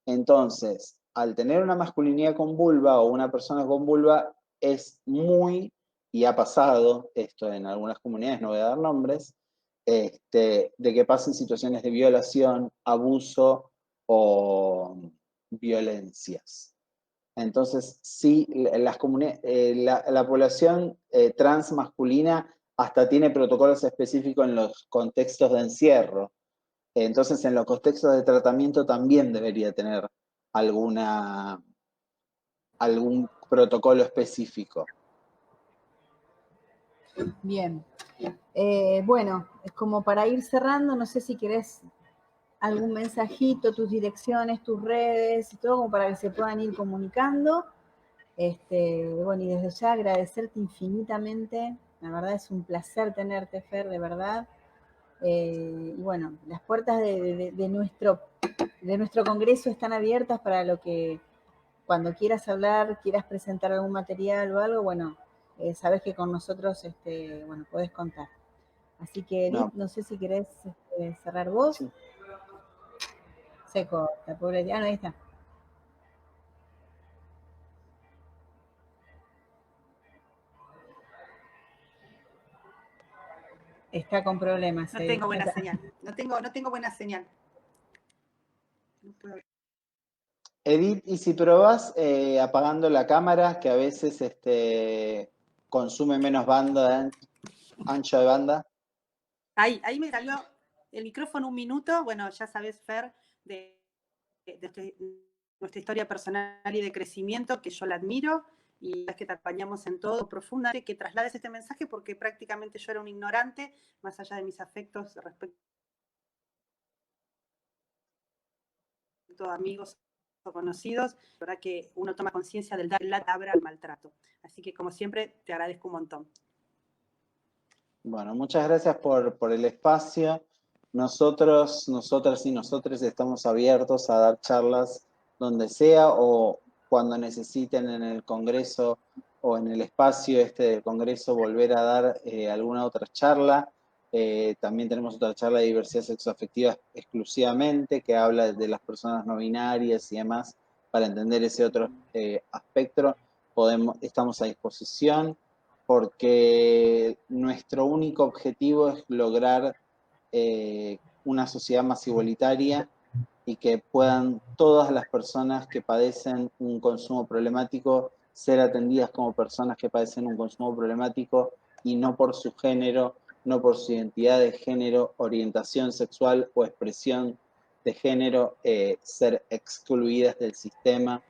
Entonces, al tener una masculinidad con vulva o una persona con vulva, es muy, y ha pasado esto en algunas comunidades, no voy a dar nombres, de que pasen situaciones de violación, abuso o violencias. Entonces, sí, la población trans masculina hasta tiene protocolos específicos en los contextos de encierro. Entonces, en los contextos de tratamiento también debería tener algún protocolo específico. Bien. Bueno, como para ir cerrando, no sé si querés algún mensajito, tus direcciones, tus redes y todo, como para que se puedan ir comunicando. Bueno, y desde ya agradecerte infinitamente. La verdad es un placer tenerte, Fer, de verdad. Y bueno, las puertas de nuestro congreso están abiertas para lo que cuando quieras hablar, quieras presentar algún material o algo, bueno, sabes que con nosotros, bueno, podés contar. Así que, Edith, no sé si querés cerrar vos. Sí. Se corta, pobre. Ah, no, ahí está. Está con problemas. No tengo buena señal. No tengo buena señal. No puedo. Edith, y si probás apagando la cámara, que a veces consume menos banda, ancho de banda. Ahí me salió el micrófono un minuto. Bueno, ya sabes, Fer, de nuestra historia personal y de crecimiento, que yo la admiro, y es que te acompañamos en todo profundamente, que traslades este mensaje, porque prácticamente yo era un ignorante, más allá de mis afectos respecto a amigos o conocidos, la verdad que uno toma conciencia del dar la palabra al maltrato. Así que, como siempre, te agradezco un montón. Bueno, muchas gracias por el espacio. Nosotros, nosotras y nosotros estamos abiertos a dar charlas donde sea o cuando necesiten en el Congreso o en el espacio del Congreso volver a dar alguna otra charla. También tenemos otra charla de diversidad sexoafectiva exclusivamente que habla de las personas no binarias y demás para entender ese otro aspecto. Estamos a disposición, porque nuestro único objetivo es lograr una sociedad más igualitaria y que puedan todas las personas que padecen un consumo problemático ser atendidas como personas que padecen un consumo problemático y no por su género, no por su identidad de género, orientación sexual o expresión de género, ser excluidas del sistema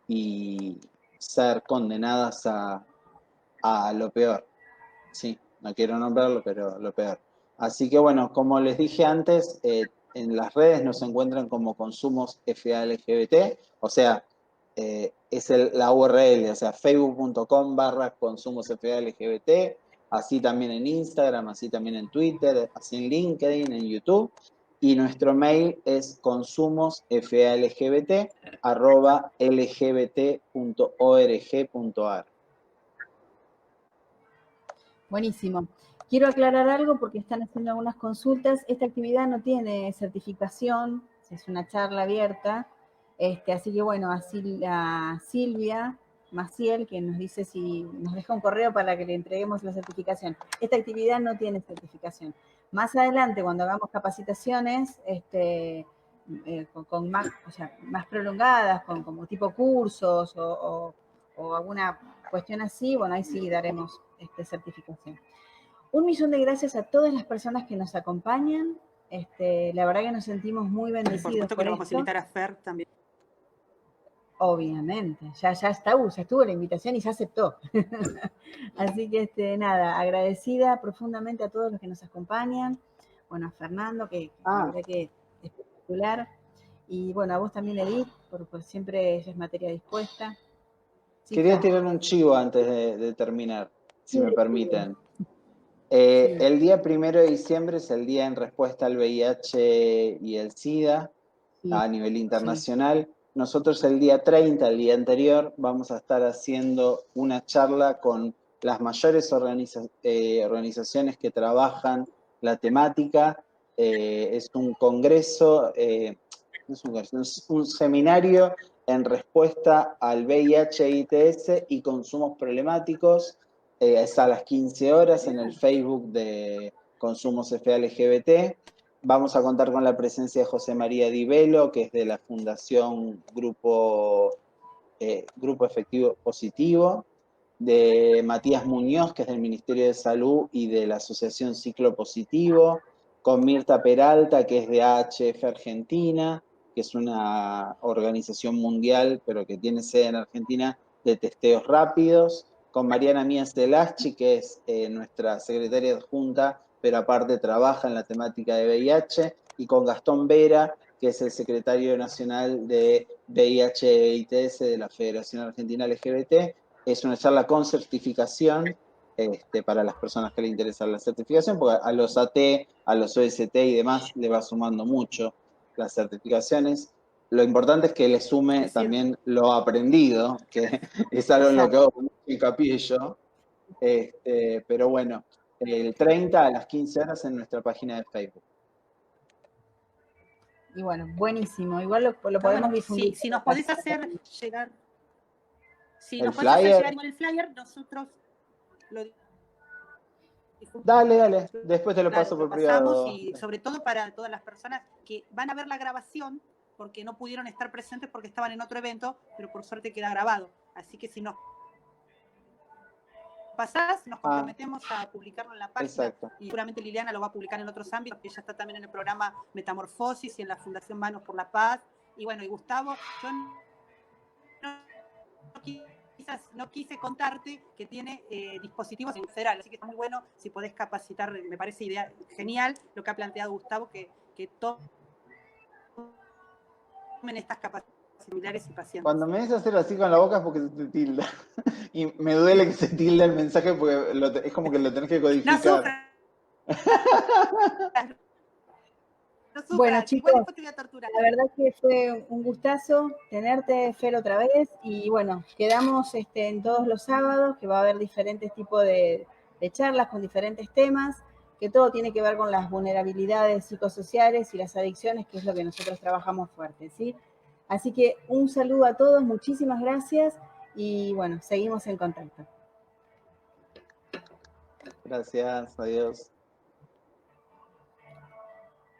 y ser condenadas a lo peor. Sí, no quiero nombrarlo, pero lo peor. Así que bueno, como les dije antes, en las redes nos encuentran como Consumos FALGBT, o sea, es la URL, o sea, facebook.com/Consumos FALGBT, así también en Instagram, así también en Twitter, así en LinkedIn, en YouTube, y nuestro mail es consumosfalgbt@lgbt.org.ar. Buenísimo. Quiero aclarar algo porque están haciendo algunas consultas. Esta actividad no tiene certificación, es una charla abierta. Así que bueno, a Silvia Maciel, que nos dice si nos deja un correo para que le entreguemos la certificación. Esta actividad no tiene certificación. Más adelante, cuando hagamos capacitaciones, con más, o sea, más prolongadas, como tipo cursos o alguna cuestión así, bueno, ahí sí daremos certificación. 1.000.000 de gracias a todas las personas que nos acompañan. La verdad que nos sentimos muy bendecidos. Por supuesto que lo vamos a invitar a Fer también. Obviamente, ya estuvo la invitación y ya aceptó. Así que nada, agradecida profundamente a todos los que nos acompañan. Bueno, a Fernando, que la verdad que es espectacular. Y bueno, a vos también, Edith, por siempre es materia dispuesta. Sí, quería tirar un chivo antes de terminar, si me permiten. El día 1 de diciembre es el día en respuesta al VIH y el SIDA a nivel internacional. Sí. Nosotros el día 30, el día anterior, vamos a estar haciendo una charla con las mayores organizaciones que trabajan la temática. Es un congreso, no es un congreso, es un seminario en respuesta al VIH-ITS y consumos problemáticos. Es a las 15 horas en el Facebook de Consumos FALGBT. Vamos a contar con la presencia de José María Di Velo, que es de la Fundación Grupo Efectivo Positivo, de Matías Muñoz, que es del Ministerio de Salud y de la Asociación Ciclo Positivo, con Mirta Peralta, que es de AHF Argentina, que es una organización mundial, pero que tiene sede en Argentina, de testeos rápidos, con Mariana Mías Telaschi, que es nuestra secretaria adjunta, pero aparte trabaja en la temática de VIH, y con Gastón Vera, que es el secretario nacional de VIH-ITS de la Federación Argentina LGBT. Es una charla con certificación para las personas que le interesa la certificación, porque a los AT, a los OST y demás le va sumando mucho las certificaciones. Lo importante es que le sume también lo aprendido, que es algo en lo que hago mucho hincapié yo. Pero bueno, el 30 a las 15 horas en nuestra página de Facebook. Y bueno, buenísimo. Igual lo podemos difundir. Si nos podés hacer llegar... Si ¿El nos podés hacer flyer? llegar igual el flyer, nosotros lo difundimos. Dale. Después te lo Claro, paso por lo pasamos, privado. y sobre todo para todas las personas que van a ver la grabación porque no pudieron estar presentes porque estaban en otro evento, pero por suerte queda grabado. Así que si nos pasás, nos comprometemos a publicarlo en la página. Exacto. Y seguramente Liliana lo va a publicar en otros ámbitos, que ella está también en el programa Metamorfosis y en la Fundación Manos por la Paz. Y bueno, y Gustavo, yo no quise contarte que tiene dispositivos en federal, así que está muy bueno si podés capacitar. Me parece genial lo que ha planteado Gustavo, que tomen estas capacidades similares y pacientes. Cuando me ves hacer así con la boca es porque se te tilda. Y me duele que se tilde el mensaje porque es como que lo tenés que codificar. No sufras. Bueno, chicos, la verdad que fue un gustazo tenerte, Fer, otra vez. Y bueno, quedamos en todos los sábados, que va a haber diferentes tipos de charlas con diferentes temas, que todo tiene que ver con las vulnerabilidades psicosociales y las adicciones, que es lo que nosotros trabajamos fuerte, ¿sí? Así que un saludo a todos, muchísimas gracias y bueno, seguimos en contacto. Gracias, adiós.